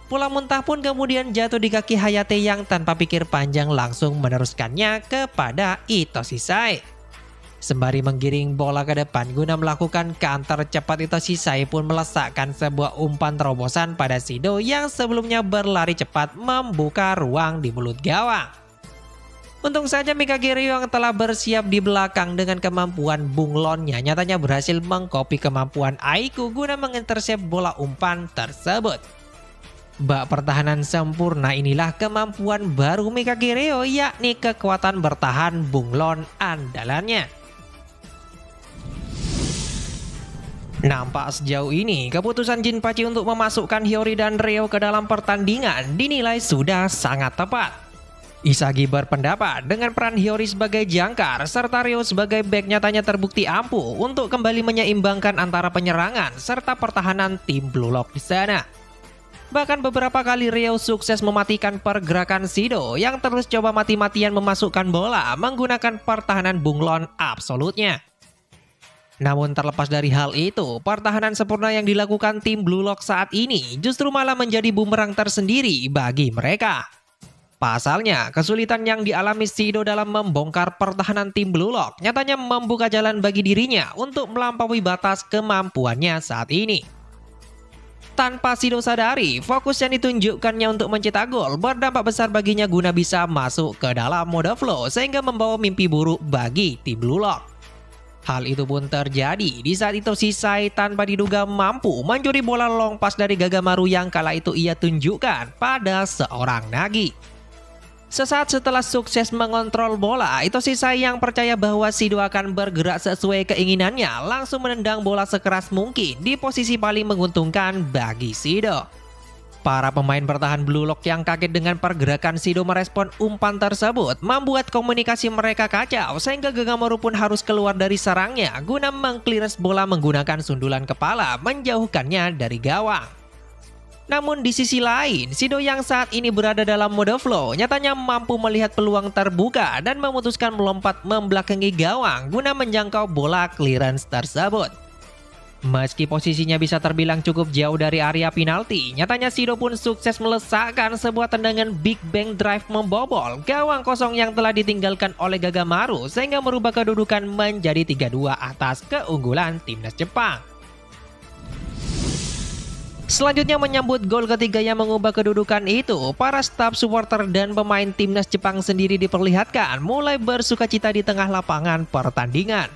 Bola muntah pun kemudian jatuh di kaki Hayate yang tanpa pikir panjang langsung meneruskannya kepada Ito Shisai. Sembari menggiring bola ke depan guna melakukan counter cepat, Ito Shisai pun melesakkan sebuah umpan terobosan pada Shido yang sebelumnya berlari cepat membuka ruang di mulut gawang. Untung saja Mikage Ryo yang telah bersiap di belakang dengan kemampuan bunglonnya nyatanya berhasil mengcopy kemampuan Aiku guna mengintersep bola umpan tersebut. Bak pertahanan sempurna inilah kemampuan baru Mikage Ryo, yakni kekuatan bertahan bunglon andalannya. Nampak sejauh ini keputusan Jinpachi untuk memasukkan Hiyori dan Ryo ke dalam pertandingan dinilai sudah sangat tepat. Isagi berpendapat dengan peran Hiyori sebagai jangkar serta Ryo sebagai back nyatanya terbukti ampuh untuk kembali menyeimbangkan antara penyerangan serta pertahanan tim Blue Lock di sana. Bahkan beberapa kali Ryo sukses mematikan pergerakan Shido yang terus coba mati-matian memasukkan bola menggunakan pertahanan bunglon absolutnya. Namun terlepas dari hal itu, pertahanan sempurna yang dilakukan tim Blue Lock saat ini justru malah menjadi bumerang tersendiri bagi mereka. Pasalnya, kesulitan yang dialami Shido dalam membongkar pertahanan tim Blue Lock nyatanya membuka jalan bagi dirinya untuk melampaui batas kemampuannya saat ini. Tanpa Shido sadari, fokus yang ditunjukkannya untuk mencetak gol berdampak besar baginya guna bisa masuk ke dalam mode flow sehingga membawa mimpi buruk bagi tim Blue Lock. Hal itu pun terjadi di saat Ito Shisai tanpa diduga mampu mencuri bola long pass dari Gagamaru yang kala itu ia tunjukkan pada seorang Nagi. Sesaat setelah sukses mengontrol bola, Ito Shisai yang percaya bahwa Shido akan bergerak sesuai keinginannya langsung menendang bola sekeras mungkin di posisi paling menguntungkan bagi Shido. Para pemain bertahan Blue Lock yang kaget dengan pergerakan Shido merespon umpan tersebut membuat komunikasi mereka kacau sehingga Gagamaru pun harus keluar dari sarangnya guna mengclearance bola menggunakan sundulan kepala menjauhkannya dari gawang. Namun di sisi lain, Shido yang saat ini berada dalam mode flow nyatanya mampu melihat peluang terbuka dan memutuskan melompat membelakangi gawang guna menjangkau bola clearance tersebut. Meski posisinya bisa terbilang cukup jauh dari area penalti, nyatanya Shido pun sukses melesakkan sebuah tendangan Big Bang Drive membobol gawang kosong yang telah ditinggalkan oleh Gagamaru sehingga merubah kedudukan menjadi 3-2 atas keunggulan timnas Jepang. Selanjutnya menyambut gol ketiga yang mengubah kedudukan itu, para staf supporter dan pemain timnas Jepang sendiri diperlihatkan mulai bersukacita di tengah lapangan pertandingan.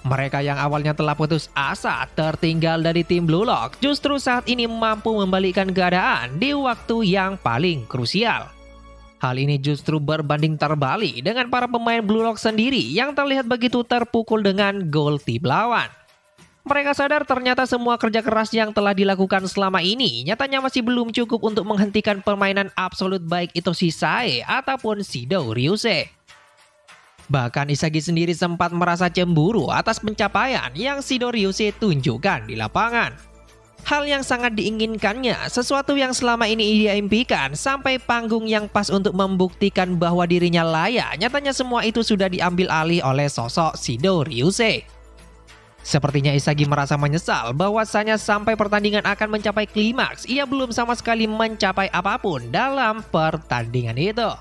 Mereka yang awalnya telah putus asa tertinggal dari tim Blue Lock justru saat ini mampu membalikkan keadaan di waktu yang paling krusial. Hal ini justru berbanding terbalik dengan para pemain Blue Lock sendiri yang terlihat begitu terpukul dengan gol tim lawan. Mereka sadar ternyata semua kerja keras yang telah dilakukan selama ini nyatanya masih belum cukup untuk menghentikan permainan absolut baik Ito Shisai ataupun Shido Ryusei. Bahkan Isagi sendiri sempat merasa cemburu atas pencapaian yang Shido Ryusei tunjukkan di lapangan. Hal yang sangat diinginkannya, sesuatu yang selama ini ia impikan sampai panggung yang pas untuk membuktikan bahwa dirinya layak, nyatanya semua itu sudah diambil alih oleh sosok Shido Ryusei. Sepertinya Isagi merasa menyesal bahwasanya sampai pertandingan akan mencapai klimaks, ia belum sama sekali mencapai apapun dalam pertandingan itu.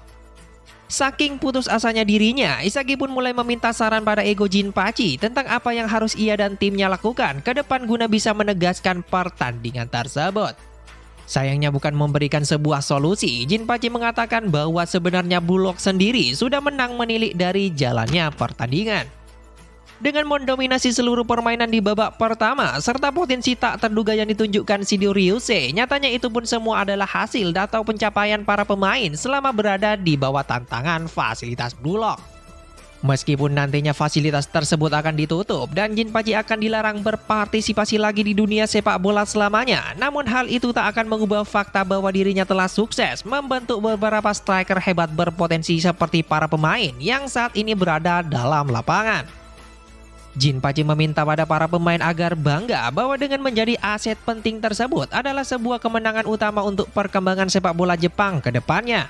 Saking putus asanya dirinya, Isagi pun mulai meminta saran pada ego Jinpachi tentang apa yang harus ia dan timnya lakukan ke depan guna bisa menegaskan pertandingan tersebut. Sayangnya bukan memberikan sebuah solusi, Jinpachi mengatakan bahwa sebenarnya Blue Lock sendiri sudah menang menilik dari jalannya pertandingan. Dengan mendominasi seluruh permainan di babak pertama, serta potensi tak terduga yang ditunjukkan Shindo Ryusei, nyatanya itu pun semua adalah hasil atau pencapaian para pemain selama berada di bawah tantangan fasilitas Blue Lock. Meskipun nantinya fasilitas tersebut akan ditutup dan Jinpachi akan dilarang berpartisipasi lagi di dunia sepak bola selamanya, namun hal itu tak akan mengubah fakta bahwa dirinya telah sukses membentuk beberapa striker hebat berpotensi seperti para pemain yang saat ini berada dalam lapangan. Jinpachi meminta pada para pemain agar bangga bahwa dengan menjadi aset penting tersebut adalah sebuah kemenangan utama untuk perkembangan sepak bola Jepang ke depannya.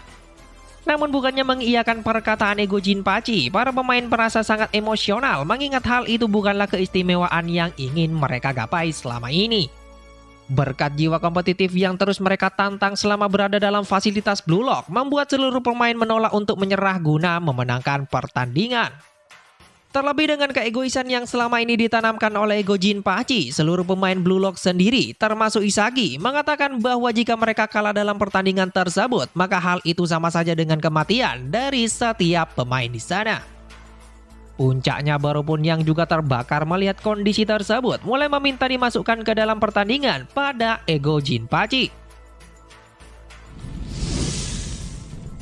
Namun bukannya mengiyakan perkataan ego Jinpachi, para pemain merasa sangat emosional mengingat hal itu bukanlah keistimewaan yang ingin mereka gapai selama ini. Berkat jiwa kompetitif yang terus mereka tantang selama berada dalam fasilitas Blue Lock, membuat seluruh pemain menolak untuk menyerah guna memenangkan pertandingan. Terlebih dengan keegoisan yang selama ini ditanamkan oleh ego Jinpachi, seluruh pemain Blue Lock sendiri, termasuk Isagi, mengatakan bahwa jika mereka kalah dalam pertandingan tersebut, maka hal itu sama saja dengan kematian dari setiap pemain di sana. Puncaknya Baro pun yang juga terbakar melihat kondisi tersebut, mulai meminta dimasukkan ke dalam pertandingan pada ego Jinpachi.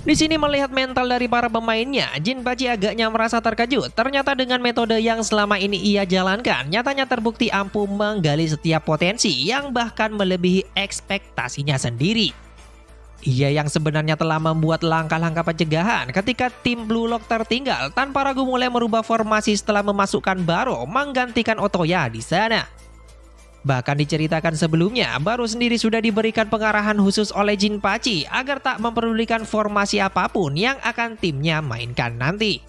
Di sini melihat mental dari para pemainnya, Jinpachi agaknya merasa terkejut. Ternyata dengan metode yang selama ini ia jalankan, nyatanya terbukti ampuh menggali setiap potensi yang bahkan melebihi ekspektasinya sendiri. Ia yang sebenarnya telah membuat langkah-langkah pencegahan ketika tim Blue Lock tertinggal tanpa ragu mulai merubah formasi setelah memasukkan Baro menggantikan Otoya di sana. Bahkan diceritakan sebelumnya, Baro sendiri sudah diberikan pengarahan khusus oleh Jinpachi agar tak mempedulikan formasi apapun yang akan timnya mainkan nanti.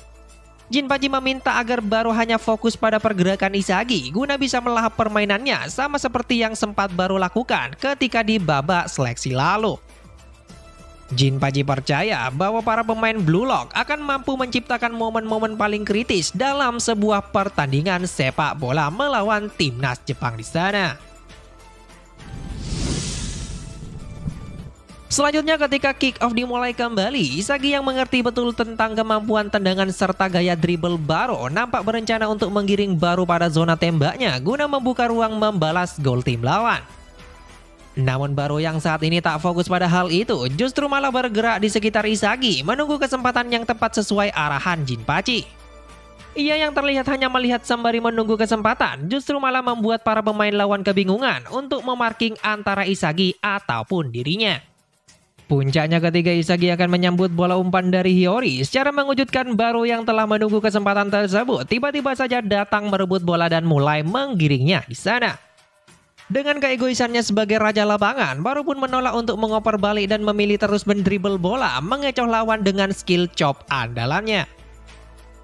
Jinpachi meminta agar Baro hanya fokus pada pergerakan Isagi guna bisa melahap permainannya sama seperti yang sempat Baro lakukan ketika di babak seleksi lalu. Jinpachi percaya bahwa para pemain Blue Lock akan mampu menciptakan momen-momen paling kritis dalam sebuah pertandingan sepak bola melawan timnas Jepang di sana. Selanjutnya ketika kick off dimulai kembali, Isagi yang mengerti betul tentang kemampuan tendangan serta gaya dribble Baro nampak berencana untuk menggiring Baro pada zona tembaknya guna membuka ruang membalas gol tim lawan. Namun Baro yang saat ini tak fokus pada hal itu, justru malah bergerak di sekitar Isagi menunggu kesempatan yang tepat sesuai arahan Jinpachi. Ia yang terlihat hanya melihat sembari menunggu kesempatan, justru malah membuat para pemain lawan kebingungan untuk memarking antara Isagi ataupun dirinya. Puncaknya ketika Isagi akan menyambut bola umpan dari Hiyori, secara mengejutkan Baro yang telah menunggu kesempatan tersebut tiba-tiba saja datang merebut bola dan mulai menggiringnya di sana. Dengan keegoisannya sebagai raja lapangan, Baro pun menolak untuk mengoper balik dan memilih terus mendribble bola, mengecoh lawan dengan skill chop andalannya.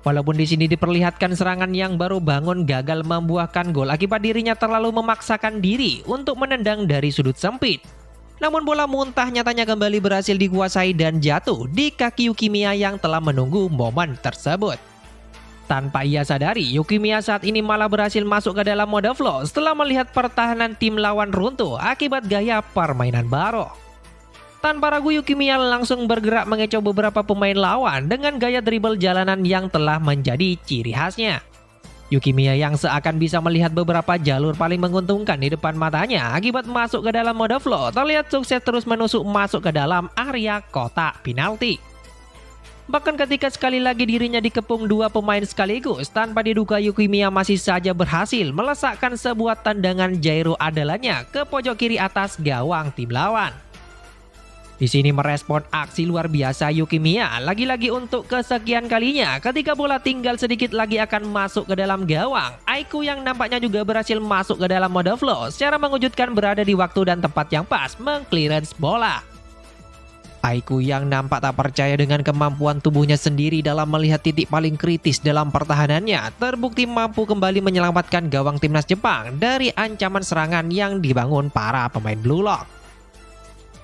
Walaupun di sini diperlihatkan serangan yang Baro bangun gagal membuahkan gol akibat dirinya terlalu memaksakan diri untuk menendang dari sudut sempit. Namun bola muntah nyatanya kembali berhasil dikuasai dan jatuh di kaki Yukimiya yang telah menunggu momen tersebut. Tanpa ia sadari, Yukimiya saat ini malah berhasil masuk ke dalam mode flow setelah melihat pertahanan tim lawan runtuh akibat gaya permainan Baro. Tanpa ragu Yukimiya langsung bergerak mengecoh beberapa pemain lawan dengan gaya dribble jalanan yang telah menjadi ciri khasnya. Yukimiya yang seakan bisa melihat beberapa jalur paling menguntungkan di depan matanya akibat masuk ke dalam mode flow terlihat sukses terus menusuk masuk ke dalam area kotak penalti. Bahkan ketika sekali lagi dirinya dikepung dua pemain sekaligus, tanpa diduga Yukimiya masih saja berhasil melesakkan sebuah tendangan gyro andalannya ke pojok kiri atas gawang tim lawan. Di sini merespon aksi luar biasa Yukimiya lagi-lagi untuk kesekian kalinya ketika bola tinggal sedikit lagi akan masuk ke dalam gawang. Aiku yang nampaknya juga berhasil masuk ke dalam mode flow secara mengejutkan berada di waktu dan tempat yang pas mengclearance bola. Aiku yang nampak tak percaya dengan kemampuan tubuhnya sendiri dalam melihat titik paling kritis dalam pertahanannya terbukti mampu kembali menyelamatkan gawang timnas Jepang dari ancaman serangan yang dibangun para pemain Blue Lock.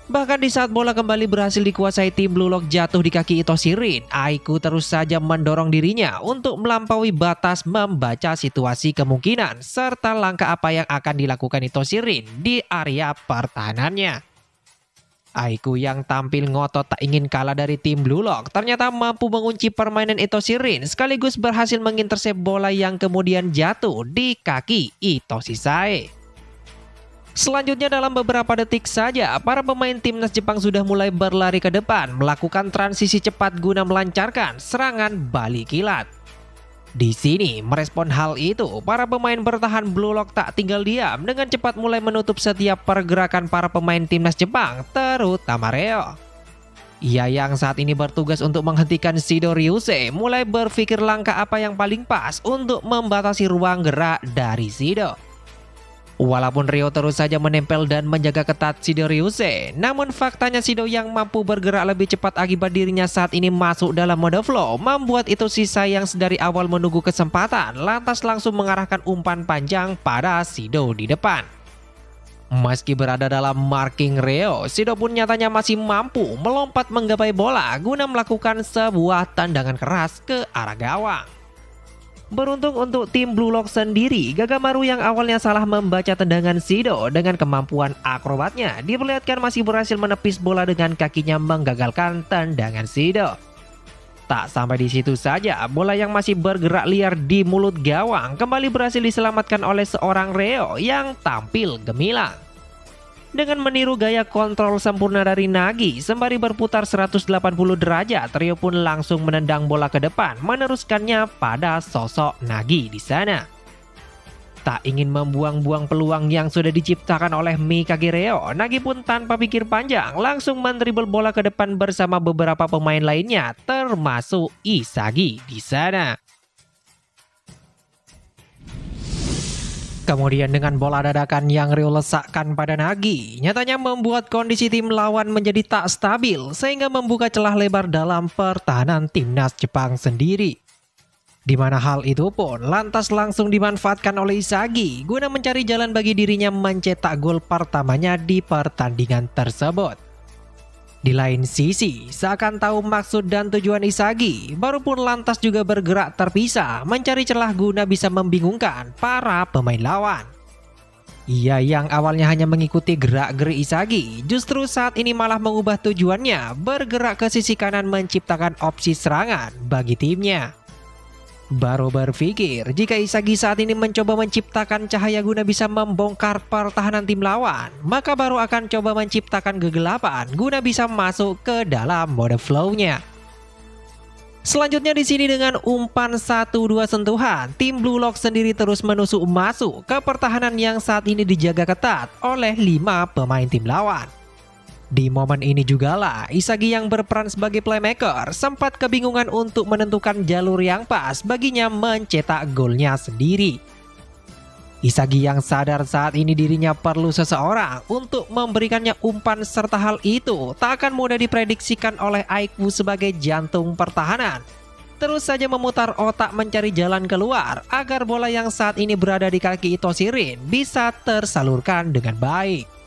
Bahkan di saat bola kembali berhasil dikuasai tim Blue Lock jatuh di kaki Ito Shirin, Aiku terus saja mendorong dirinya untuk melampaui batas membaca situasi kemungkinan serta langkah apa yang akan dilakukan Ito Shirin di area pertahanannya. Aiku yang tampil ngotot tak ingin kalah dari tim Blue Lock ternyata mampu mengunci permainan Itoshi Rin sekaligus berhasil mengintersep bola yang kemudian jatuh di kaki Itoshi Sae. Selanjutnya dalam beberapa detik saja, para pemain timnas Jepang sudah mulai berlari ke depan, melakukan transisi cepat guna melancarkan serangan balik kilat. Di sini, merespon hal itu, para pemain bertahan Blue Lock tak tinggal diam dengan cepat mulai menutup setiap pergerakan para pemain timnas Jepang, terutama Reo. Ia yang saat ini bertugas untuk menghentikan Shido Ryusei mulai berpikir langkah apa yang paling pas untuk membatasi ruang gerak dari Shido. Walaupun Ryo terus saja menempel dan menjaga ketat Shido Ryusei, namun faktanya Shido yang mampu bergerak lebih cepat akibat dirinya saat ini masuk dalam mode flow membuat Itoshi Sae yang sedari awal menunggu kesempatan lantas langsung mengarahkan umpan panjang pada Shido di depan. Meski berada dalam marking Ryo, Shido pun nyatanya masih mampu melompat menggapai bola guna melakukan sebuah tendangan keras ke arah gawang. Beruntung untuk tim Blue Lock sendiri, Gagamaru yang awalnya salah membaca tendangan Shido dengan kemampuan akrobatnya diperlihatkan masih berhasil menepis bola dengan kakinya menggagalkan tendangan Shido. Tak sampai di situ saja, bola yang masih bergerak liar di mulut gawang kembali berhasil diselamatkan oleh seorang Reo yang tampil gemilang. Dengan meniru gaya kontrol sempurna dari Nagi, sembari berputar 180 derajat, Ryo pun langsung menendang bola ke depan, meneruskannya pada sosok Nagi di sana. Tak ingin membuang-buang peluang yang sudah diciptakan oleh Mikage Ryo, Nagi pun tanpa pikir panjang langsung mendribble bola ke depan bersama beberapa pemain lainnya, termasuk Isagi di sana. Kemudian dengan bola dadakan yang Ryo lesakkan pada Nagi, nyatanya membuat kondisi tim lawan menjadi tak stabil sehingga membuka celah lebar dalam pertahanan timnas Jepang sendiri. Di mana hal itu pun lantas langsung dimanfaatkan oleh Isagi guna mencari jalan bagi dirinya mencetak gol pertamanya di pertandingan tersebut. Di lain sisi, seakan tahu maksud dan tujuan Isagi, baru pun lantas juga bergerak terpisah mencari celah guna bisa membingungkan para pemain lawan. Ia yang awalnya hanya mengikuti gerak-gerik Isagi, justru saat ini malah mengubah tujuannya bergerak ke sisi kanan menciptakan opsi serangan bagi timnya. Baru berpikir jika Isagi saat ini mencoba menciptakan cahaya guna bisa membongkar pertahanan tim lawan, maka baru akan coba menciptakan kegelapan guna bisa masuk ke dalam mode flow-nya. Selanjutnya di sini dengan umpan 1-2 sentuhan, tim Blue Lock sendiri terus menusuk masuk ke pertahanan yang saat ini dijaga ketat oleh 5 pemain tim lawan. Di momen ini jugalah Isagi yang berperan sebagai playmaker sempat kebingungan untuk menentukan jalur yang pas baginya mencetak golnya sendiri. Isagi yang sadar saat ini dirinya perlu seseorang untuk memberikannya umpan serta hal itu tak akan mudah diprediksikan oleh Aiku sebagai jantung pertahanan. Terus saja memutar otak mencari jalan keluar agar bola yang saat ini berada di kaki Itoshi Rin bisa tersalurkan dengan baik.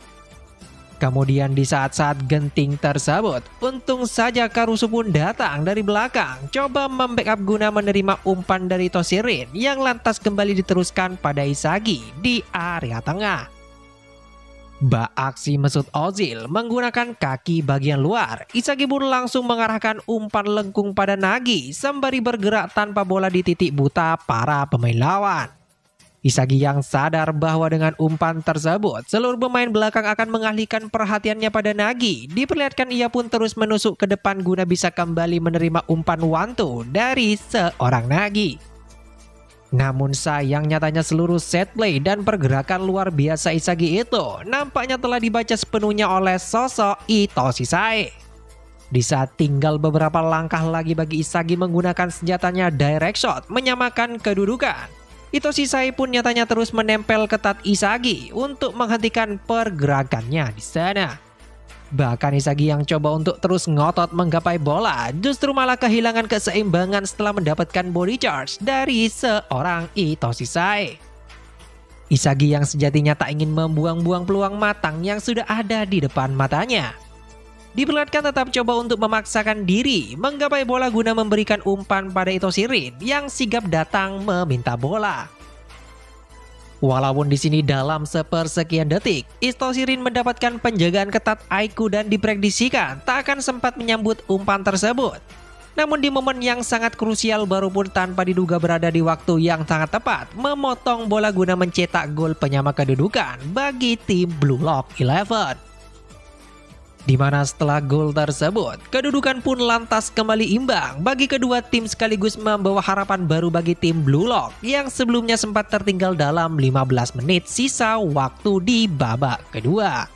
Kemudian di saat-saat genting tersebut, untung saja Karusu pun datang dari belakang, coba membackup guna menerima umpan dari Itoshi Rin yang lantas kembali diteruskan pada Isagi di area tengah. Bak aksi Mesut Ozil menggunakan kaki bagian luar, Isagi pun langsung mengarahkan umpan lengkung pada Nagi sembari bergerak tanpa bola di titik buta para pemain lawan. Isagi yang sadar bahwa dengan umpan tersebut seluruh pemain belakang akan mengalihkan perhatiannya pada Nagi. Diperlihatkan ia pun terus menusuk ke depan guna bisa kembali menerima umpan one-two dari seorang Nagi. Namun sayang nyatanya seluruh set play dan pergerakan luar biasa Isagi itu nampaknya telah dibaca sepenuhnya oleh sosok Itoshi Sae. Di saat tinggal beberapa langkah lagi bagi Isagi menggunakan senjatanya direct shot menyamakan kedudukan, Itoshi Sae pun nyatanya terus menempel ketat Isagi untuk menghentikan pergerakannya di sana. Bahkan Isagi yang coba untuk terus ngotot menggapai bola justru malah kehilangan keseimbangan setelah mendapatkan body charge dari seorang Itoshi Sae. Isagi yang sejatinya tak ingin membuang-buang peluang matang yang sudah ada di depan matanya, diperlihatkan tetap coba untuk memaksakan diri menggapai bola guna memberikan umpan pada Itoshi Rin yang sigap datang meminta bola. Walaupun di sini dalam sepersekian detik, Itoshirin mendapatkan penjagaan ketat Aiku dan diprediksikan tak akan sempat menyambut umpan tersebut. Namun di momen yang sangat krusial baru pun tanpa diduga berada di waktu yang sangat tepat, memotong bola guna mencetak gol penyama kedudukan bagi tim Blue Lock 11. Di mana setelah gol tersebut, kedudukan pun lantas kembali imbang bagi kedua tim sekaligus membawa harapan baru bagi tim Blue Lock yang sebelumnya sempat tertinggal dalam 15 menit sisa waktu di babak kedua.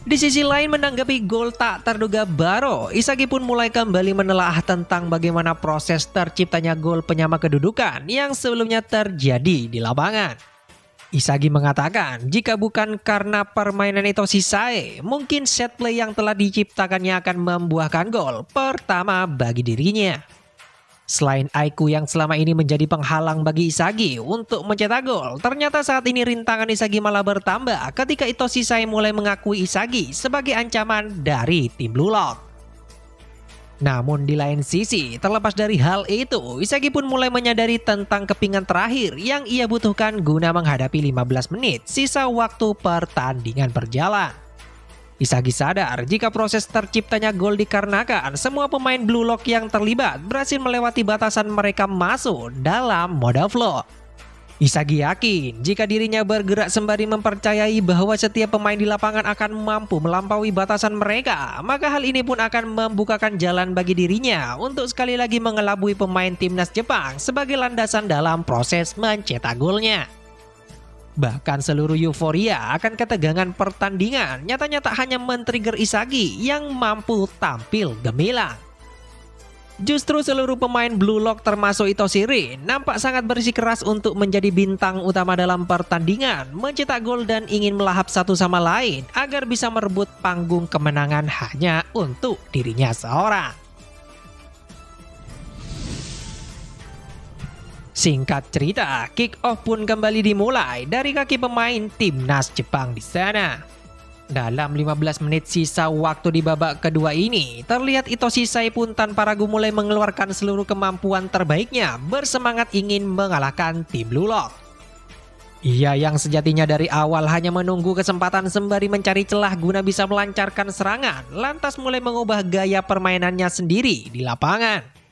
Di sisi lain menanggapi gol tak terduga Baro, Isagi pun mulai kembali menelaah tentang bagaimana proses terciptanya gol penyama kedudukan yang sebelumnya terjadi di lapangan. Isagi mengatakan jika bukan karena permainan Itoshi, mungkin set play yang telah diciptakannya akan membuahkan gol pertama bagi dirinya. Selain Aiku yang selama ini menjadi penghalang bagi Isagi untuk mencetak gol, ternyata saat ini rintangan Isagi malah bertambah ketika Itoshi mulai mengakui Isagi sebagai ancaman dari tim Blue Lock. Namun di lain sisi, terlepas dari hal itu, Isagi pun mulai menyadari tentang kepingan terakhir yang ia butuhkan guna menghadapi 15 menit sisa waktu pertandingan berjalan. Isagi sadar jika proses terciptanya gol dikarenakan semua pemain Blue Lock yang terlibat berhasil melewati batasan mereka masuk dalam mode flow. Isagi yakin jika dirinya bergerak sembari mempercayai bahwa setiap pemain di lapangan akan mampu melampaui batasan mereka, maka hal ini pun akan membukakan jalan bagi dirinya untuk sekali lagi mengelabui pemain timnas Jepang sebagai landasan dalam proses mencetak golnya. Bahkan seluruh euforia akan ketegangan pertandingan nyatanya tak hanya men-trigger Isagi yang mampu tampil gemilang. Justru seluruh pemain Blue Lock termasuk Itoshirin nampak sangat bersikeras untuk menjadi bintang utama dalam pertandingan, mencetak gol dan ingin melahap satu sama lain agar bisa merebut panggung kemenangan hanya untuk dirinya seorang. Singkat cerita, kick off pun kembali dimulai dari kaki pemain timnas Jepang di sana. Dalam 15 menit sisa waktu di babak kedua ini, terlihat Itoshi pun tanpa ragu mulai mengeluarkan seluruh kemampuan terbaiknya bersemangat ingin mengalahkan tim Blue Lock. Ia yang sejatinya dari awal hanya menunggu kesempatan sembari mencari celah guna bisa melancarkan serangan, lantas mulai mengubah gaya permainannya sendiri di lapangan.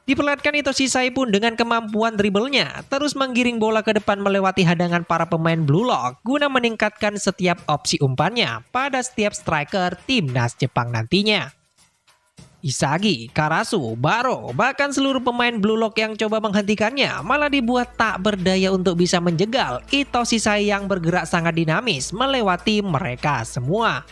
Diperlihatkan Itoshi pun dengan kemampuan dribblenya terus menggiring bola ke depan melewati hadangan para pemain Blue Lock guna meningkatkan setiap opsi umpannya pada setiap striker timnas Jepang nantinya. Isagi, Karasu, Baro, bahkan seluruh pemain Blue Lock yang coba menghentikannya malah dibuat tak berdaya untuk bisa menjegal Itoshi yang bergerak sangat dinamis melewati mereka semua.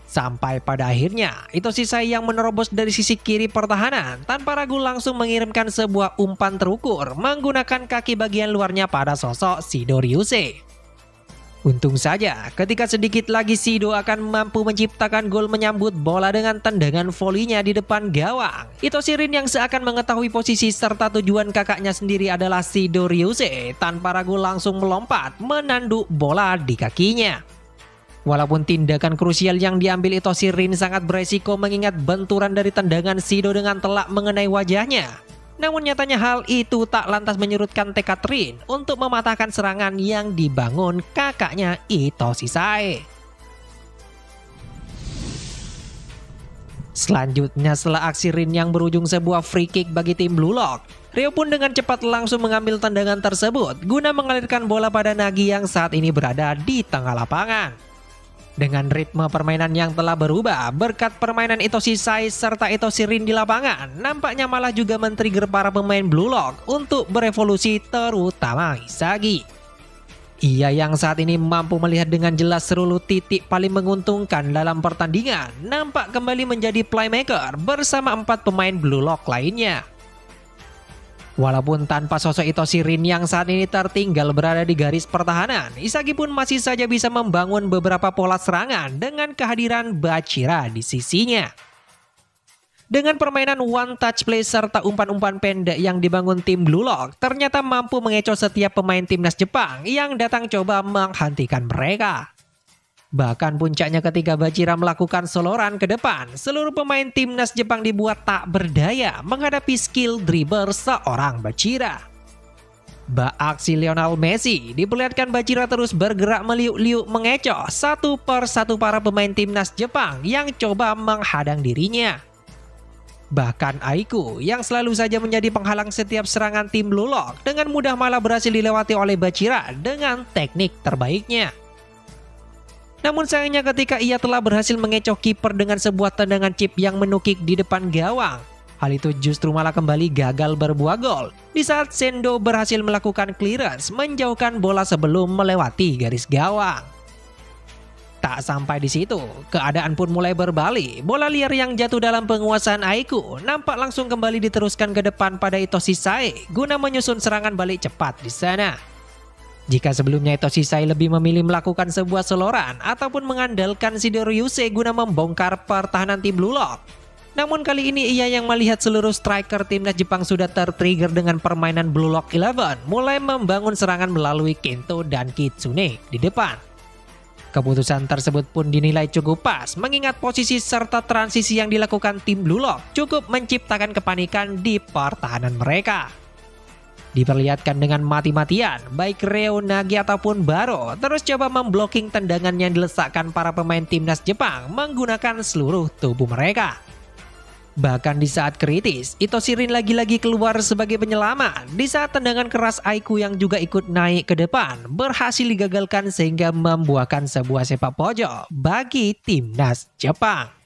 Sampai pada akhirnya, Itoshi yang menerobos dari sisi kiri pertahanan tanpa ragu langsung mengirimkan sebuah umpan terukur menggunakan kaki bagian luarnya pada sosok Shido Ryusei. Untung saja ketika sedikit lagi Shido akan mampu menciptakan gol menyambut bola dengan tendangan volinya di depan gawang. Itoshirin yang seakan mengetahui posisi serta tujuan kakaknya sendiri adalah Shido Ryusei tanpa ragu langsung melompat menanduk bola di kakinya. Walaupun tindakan krusial yang diambil Itoshirin sangat beresiko mengingat benturan dari tendangan Shido dengan telak mengenai wajahnya. Namun nyatanya hal itu tak lantas menyurutkan tekad Rin untuk mematahkan serangan yang dibangun kakaknya Itoshi. Selanjutnya setelah aksi Rin yang berujung sebuah free kick bagi tim Blue Lock, Ryo pun dengan cepat langsung mengambil tendangan tersebut guna mengalirkan bola pada Nagi yang saat ini berada di tengah lapangan. Dengan ritme permainan yang telah berubah berkat permainan Itoshi serta Itoshirin di lapangan, nampaknya malah juga men-trigger para pemain Blue Lock untuk berevolusi terutama Isagi. Ia yang saat ini mampu melihat dengan jelas seluruh titik paling menguntungkan dalam pertandingan, nampak kembali menjadi playmaker bersama 4 pemain Blue Lock lainnya. Walaupun tanpa sosok Itoshirin yang saat ini tertinggal berada di garis pertahanan, Isagi pun masih saja bisa membangun beberapa pola serangan dengan kehadiran Bachira di sisinya. Dengan permainan one touch play serta umpan-umpan pendek yang dibangun tim Blue Lock, ternyata mampu mengecoh setiap pemain timnas Jepang yang datang coba menghentikan mereka. Bahkan puncaknya ketika Bachira melakukan soloran ke depan, seluruh pemain timnas Jepang dibuat tak berdaya menghadapi skill dribble seorang Bachira. Aksi Lionel Messi diperlihatkan Bachira terus bergerak meliuk-liuk mengecoh satu persatu para pemain timnas Jepang yang coba menghadang dirinya. Bahkan Aiku yang selalu saja menjadi penghalang setiap serangan tim Blue Lock dengan mudah malah berhasil dilewati oleh Bachira dengan teknik terbaiknya. Namun sayangnya ketika ia telah berhasil mengecoh kiper dengan sebuah tendangan chip yang menukik di depan gawang, hal itu justru malah kembali gagal berbuah gol di saat Sendo berhasil melakukan clearance menjauhkan bola sebelum melewati garis gawang. Tak sampai di situ, keadaan pun mulai berbalik. Bola liar yang jatuh dalam penguasaan Aiku nampak langsung kembali diteruskan ke depan pada Ito Shisai guna menyusun serangan balik cepat di sana. Jika sebelumnya Ito Shisai lebih memilih melakukan sebuah seloran ataupun mengandalkan Shidoriuse guna membongkar pertahanan tim Blue Lock, namun kali ini ia yang melihat seluruh striker timnas Jepang sudah tertrigger dengan permainan Blue Lock 11, mulai membangun serangan melalui Kento dan Kitsune di depan. Keputusan tersebut pun dinilai cukup pas mengingat posisi serta transisi yang dilakukan tim Blue Lock cukup menciptakan kepanikan di pertahanan mereka. Diperlihatkan dengan mati-matian, baik Reo Nagi ataupun Baro terus coba memblocking tendangan yang dilesakkan para pemain timnas Jepang menggunakan seluruh tubuh mereka. Bahkan di saat kritis, Ito Shirin lagi-lagi keluar sebagai penyelamat di saat tendangan keras Aiku yang juga ikut naik ke depan berhasil digagalkan sehingga membuahkan sebuah sepak pojok bagi timnas Jepang.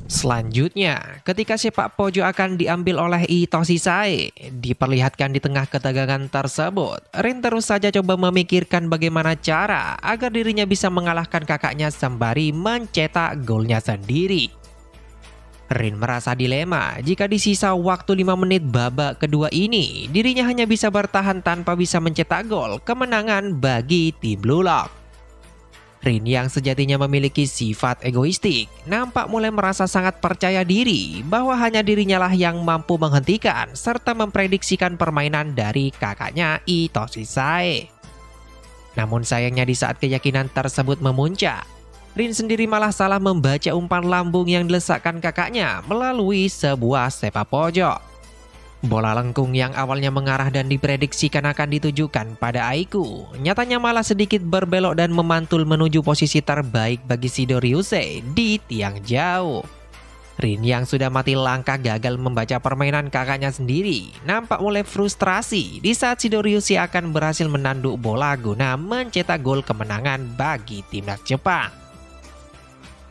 Selanjutnya, ketika sepak pojok akan diambil oleh Ito Shisai, diperlihatkan di tengah ketegangan tersebut, Rin terus saja coba memikirkan bagaimana cara agar dirinya bisa mengalahkan kakaknya sembari mencetak golnya sendiri. Rin merasa dilema jika di sisa waktu 5 menit babak kedua ini, dirinya hanya bisa bertahan tanpa bisa mencetak gol kemenangan bagi tim Blue Lock. Rin yang sejatinya memiliki sifat egoistik nampak mulai merasa sangat percaya diri bahwa hanya dirinya lah yang mampu menghentikan serta memprediksikan permainan dari kakaknya Ito Shisai. Namun sayangnya di saat keyakinan tersebut memuncak, Rin sendiri malah salah membaca umpan lambung yang dilesakkan kakaknya melalui sebuah sepak pojok. Bola lengkung yang awalnya mengarah dan diprediksikan akan ditujukan pada Aiku, nyatanya malah sedikit berbelok dan memantul menuju posisi terbaik bagi Shidoriuse di tiang jauh. Rin yang sudah mati langkah gagal membaca permainan kakaknya sendiri, nampak mulai frustrasi di saat Shidoriuse akan berhasil menanduk bola guna mencetak gol kemenangan bagi timnas Jepang.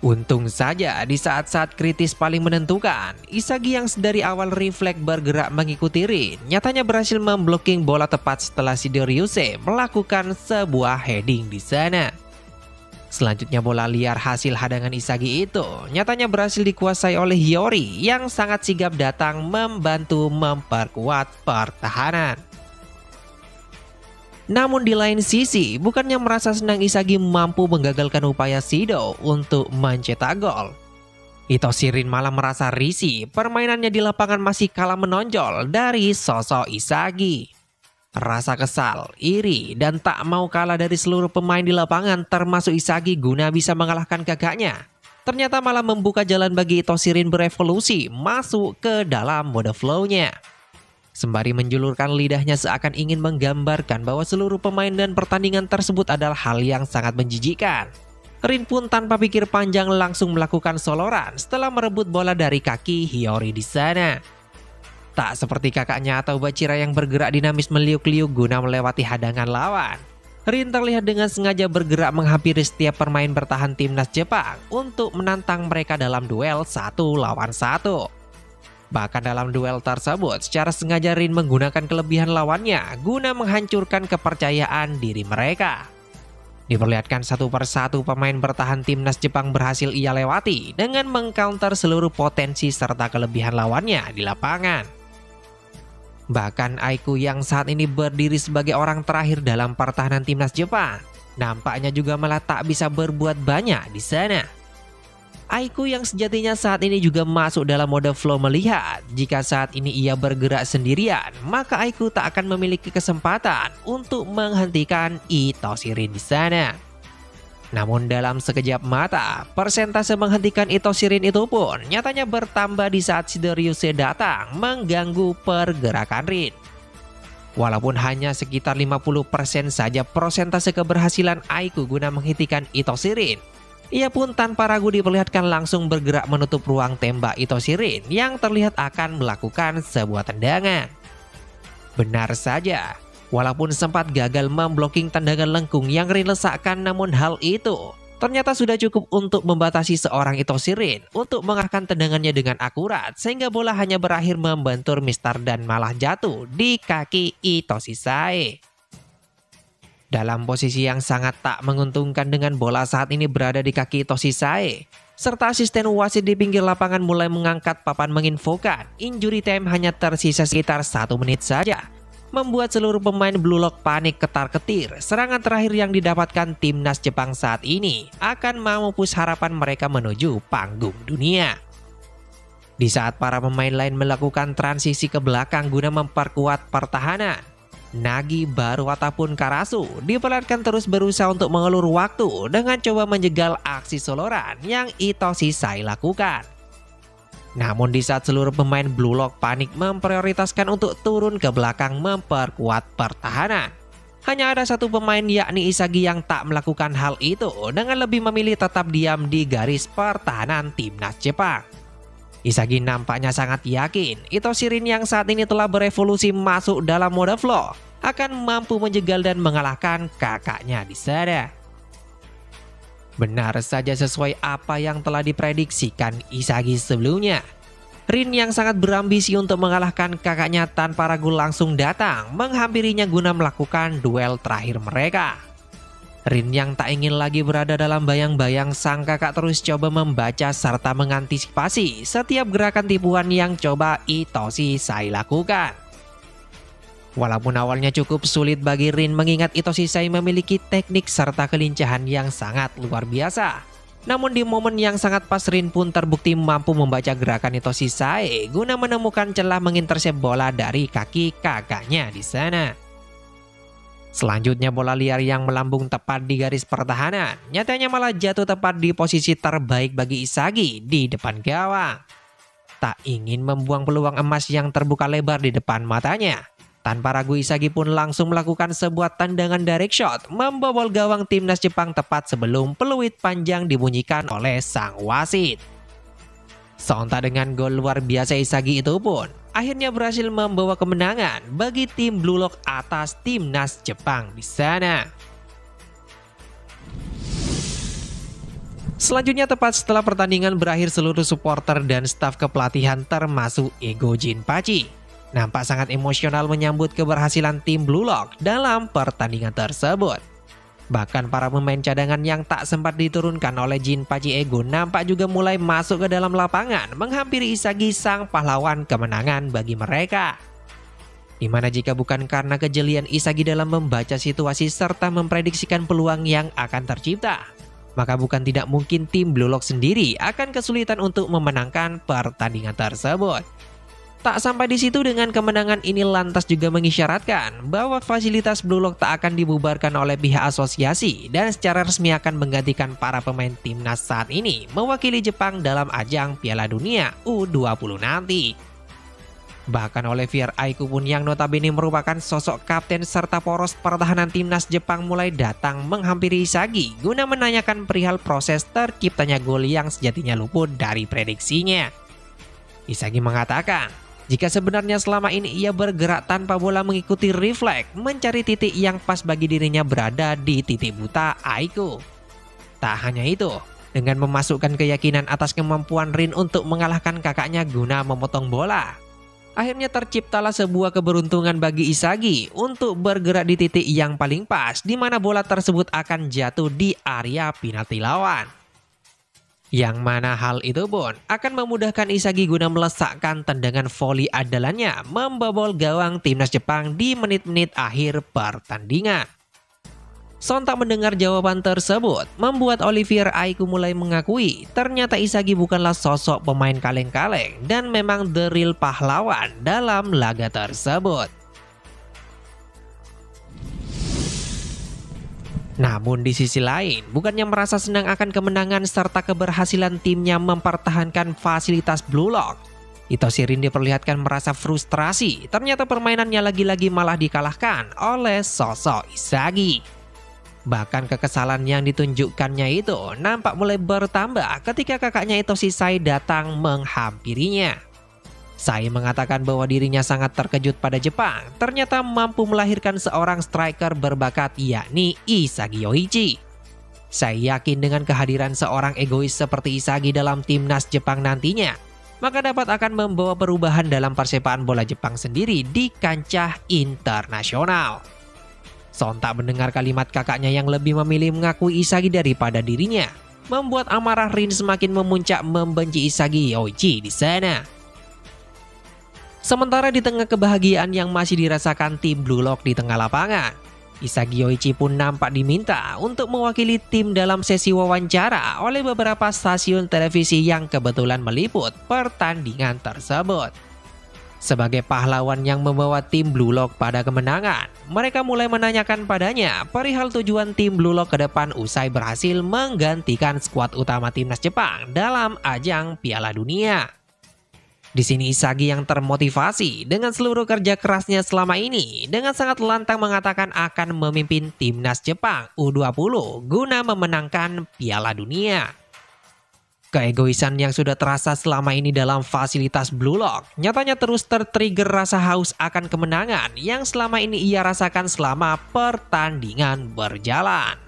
Untung saja di saat-saat kritis paling menentukan, Isagi yang dari awal refleks bergerak mengikuti Rin, nyatanya berhasil memblocking bola tepat setelah Shidoriuse melakukan sebuah heading di sana. Selanjutnya bola liar hasil hadangan Isagi itu nyatanya berhasil dikuasai oleh Hiyori yang sangat sigap datang membantu memperkuat pertahanan. Namun di lain sisi, bukannya merasa senang Isagi mampu menggagalkan upaya Shido untuk mencetak gol. Ito Shirin malah merasa risih, permainannya di lapangan masih kalah menonjol dari sosok Isagi. Rasa kesal, iri, dan tak mau kalah dari seluruh pemain di lapangan termasuk Isagi guna bisa mengalahkan kakaknya, ternyata malah membuka jalan bagi Ito Shirin berevolusi masuk ke dalam mode flow-nya. Sembari menjulurkan lidahnya seakan ingin menggambarkan bahwa seluruh pemain dan pertandingan tersebut adalah hal yang sangat menjijikan, Rin pun tanpa pikir panjang langsung melakukan soloran setelah merebut bola dari kaki Hiyori di sana. Tak seperti kakaknya atau Bachira yang bergerak dinamis meliuk-liuk guna melewati hadangan lawan, Rin terlihat dengan sengaja bergerak menghampiri setiap pemain bertahan timnas Jepang untuk menantang mereka dalam duel 1 lawan 1. Bahkan dalam duel tersebut, secara sengaja Rin menggunakan kelebihan lawannya guna menghancurkan kepercayaan diri mereka. Diperlihatkan satu persatu pemain bertahan timnas Jepang berhasil ia lewati dengan mengcounter seluruh potensi serta kelebihan lawannya di lapangan. Bahkan Aiku yang saat ini berdiri sebagai orang terakhir dalam pertahanan timnas Jepang, nampaknya juga malah tak bisa berbuat banyak di sana. Aiku yang sejatinya saat ini juga masuk dalam mode flow melihat jika saat ini ia bergerak sendirian, maka Aiku tak akan memiliki kesempatan untuk menghentikan Ito Shirin di sana. Namun dalam sekejap mata, persentase menghentikan Itoshi Rin itu pun nyatanya bertambah di saat Shidoryuse datang mengganggu pergerakan Rin. Walaupun hanya sekitar 50% saja persentase keberhasilan Aiku guna menghentikan Itoshi Rin, ia pun tanpa ragu diperlihatkan langsung bergerak menutup ruang tembak Itoshi Rin yang terlihat akan melakukan sebuah tendangan. Benar saja, walaupun sempat gagal memblocking tendangan lengkung yang Rin lesakkan, namun hal itu ternyata sudah cukup untuk membatasi seorang Itoshi Rin untuk mengarahkan tendangannya dengan akurat sehingga bola hanya berakhir membentur mistar dan malah jatuh di kaki Itoshi Sae. Dalam posisi yang sangat tak menguntungkan dengan bola saat ini berada di kaki Itoshi Sae, serta asisten wasit di pinggir lapangan mulai mengangkat papan menginfokan injury time hanya tersisa sekitar 1 menit saja, membuat seluruh pemain Blue Lock panik ketar-ketir. Serangan terakhir yang didapatkan timnas Jepang saat ini akan memupus harapan mereka menuju panggung dunia. Di saat para pemain lain melakukan transisi ke belakang guna memperkuat pertahanan, Nagi, Baru ataupun Karasu diperlihatkan terus berusaha untuk mengelur waktu dengan coba menjegal aksi soloran yang Itoshi Sae lakukan. Namun di saat seluruh pemain Blue Lock panik memprioritaskan untuk turun ke belakang memperkuat pertahanan, hanya ada satu pemain yakni Isagi yang tak melakukan hal itu dengan lebih memilih tetap diam di garis pertahanan timnas Jepang. Isagi nampaknya sangat yakin Itoshi Rin yang saat ini telah berevolusi masuk dalam mode flow akan mampu menjegal dan mengalahkan kakaknya di sana. Benar saja sesuai apa yang telah diprediksikan Isagi sebelumnya. Rin yang sangat berambisi untuk mengalahkan kakaknya tanpa ragu langsung datang menghampirinya guna melakukan duel terakhir mereka. Rin yang tak ingin lagi berada dalam bayang-bayang sang kakak terus coba membaca serta mengantisipasi setiap gerakan tipuan yang coba Itoshi Sae lakukan. Walaupun awalnya cukup sulit bagi Rin mengingat Itoshi Sae memiliki teknik serta kelincahan yang sangat luar biasa, namun di momen yang sangat pas Rin pun terbukti mampu membaca gerakan Itoshi Sae guna menemukan celah mengintersep bola dari kaki kakaknya di sana. Selanjutnya bola liar yang melambung tepat di garis pertahanan nyatanya malah jatuh tepat di posisi terbaik bagi Isagi di depan gawang. Tak ingin membuang peluang emas yang terbuka lebar di depan matanya, tanpa ragu Isagi pun langsung melakukan sebuah tendangan direct shot membobol gawang timnas Jepang tepat sebelum peluit panjang dibunyikan oleh sang wasit. Sontak dengan gol luar biasa Isagi itu pun akhirnya berhasil membawa kemenangan bagi tim Blue Lock atas timnas Jepang di sana. Selanjutnya tepat setelah pertandingan berakhir, seluruh supporter dan staf kepelatihan termasuk Ego Jinpachi nampak sangat emosional menyambut keberhasilan tim Blue Lock dalam pertandingan tersebut. Bahkan para pemain cadangan yang tak sempat diturunkan oleh Jinpachi Ego nampak juga mulai masuk ke dalam lapangan menghampiri Isagi sang pahlawan kemenangan bagi mereka. Dimana jika bukan karena kejelian Isagi dalam membaca situasi serta memprediksikan peluang yang akan tercipta, maka bukan tidak mungkin tim Blue Lock sendiri akan kesulitan untuk memenangkan pertandingan tersebut. Tak sampai di situ, dengan kemenangan ini lantas juga mengisyaratkan bahwa fasilitas Blue Lock tak akan dibubarkan oleh pihak asosiasi dan secara resmi akan menggantikan para pemain timnas saat ini mewakili Jepang dalam ajang Piala Dunia U20 nanti. Bahkan Olivier Aiku pun yang notabene merupakan sosok kapten serta poros pertahanan timnas Jepang mulai datang menghampiri Isagi guna menanyakan perihal proses terciptanya gol yang sejatinya luput dari prediksinya. Isagi mengatakan, jika sebenarnya selama ini ia bergerak tanpa bola mengikuti refleks mencari titik yang pas bagi dirinya berada di titik buta Aiku. Tak hanya itu, dengan memasukkan keyakinan atas kemampuan Rin untuk mengalahkan kakaknya guna memotong bola, akhirnya terciptalah sebuah keberuntungan bagi Isagi untuk bergerak di titik yang paling pas di mana bola tersebut akan jatuh di area penalti lawan. Yang mana hal itu pun akan memudahkan Isagi guna melesakkan tendangan voli andalannya membobol gawang timnas Jepang di menit-menit akhir pertandingan. Sontak mendengar jawaban tersebut membuat Olivier Aiku mulai mengakui ternyata Isagi bukanlah sosok pemain kaleng-kaleng dan memang the real pahlawan dalam laga tersebut. Namun di sisi lain, bukannya merasa senang akan kemenangan serta keberhasilan timnya mempertahankan fasilitas Blue Lock, Ito Shirin diperlihatkan merasa frustrasi. Ternyata permainannya lagi-lagi malah dikalahkan oleh sosok Isagi. Bahkan kekesalan yang ditunjukkannya itu nampak mulai bertambah ketika kakaknya Itoshi Sai datang menghampirinya. Sai mengatakan bahwa dirinya sangat terkejut pada Jepang ternyata mampu melahirkan seorang striker berbakat yakni Isagi Yoichi. Sai yakin dengan kehadiran seorang egois seperti Isagi dalam timnas Jepang nantinya, maka dapat akan membawa perubahan dalam persepaan bola Jepang sendiri di kancah internasional. Sontak mendengar kalimat kakaknya yang lebih memilih mengakui Isagi daripada dirinya, membuat amarah Rin semakin memuncak membenci Isagi Yoichi di sana. Sementara di tengah kebahagiaan yang masih dirasakan tim Blue Lock di tengah lapangan, Isagi Yoichi pun nampak diminta untuk mewakili tim dalam sesi wawancara oleh beberapa stasiun televisi yang kebetulan meliput pertandingan tersebut. Sebagai pahlawan yang membawa tim Blue Lock pada kemenangan, mereka mulai menanyakan padanya perihal tujuan tim Blue Lock ke depan usai berhasil menggantikan skuad utama timnas Jepang dalam ajang Piala Dunia. Di sini Isagi yang termotivasi dengan seluruh kerja kerasnya selama ini dengan sangat lantang mengatakan akan memimpin timnas Jepang U20 guna memenangkan Piala Dunia. Keegoisan yang sudah terasa selama ini dalam fasilitas Blue Lock nyatanya terus tertrigger rasa haus akan kemenangan yang selama ini ia rasakan selama pertandingan berjalan.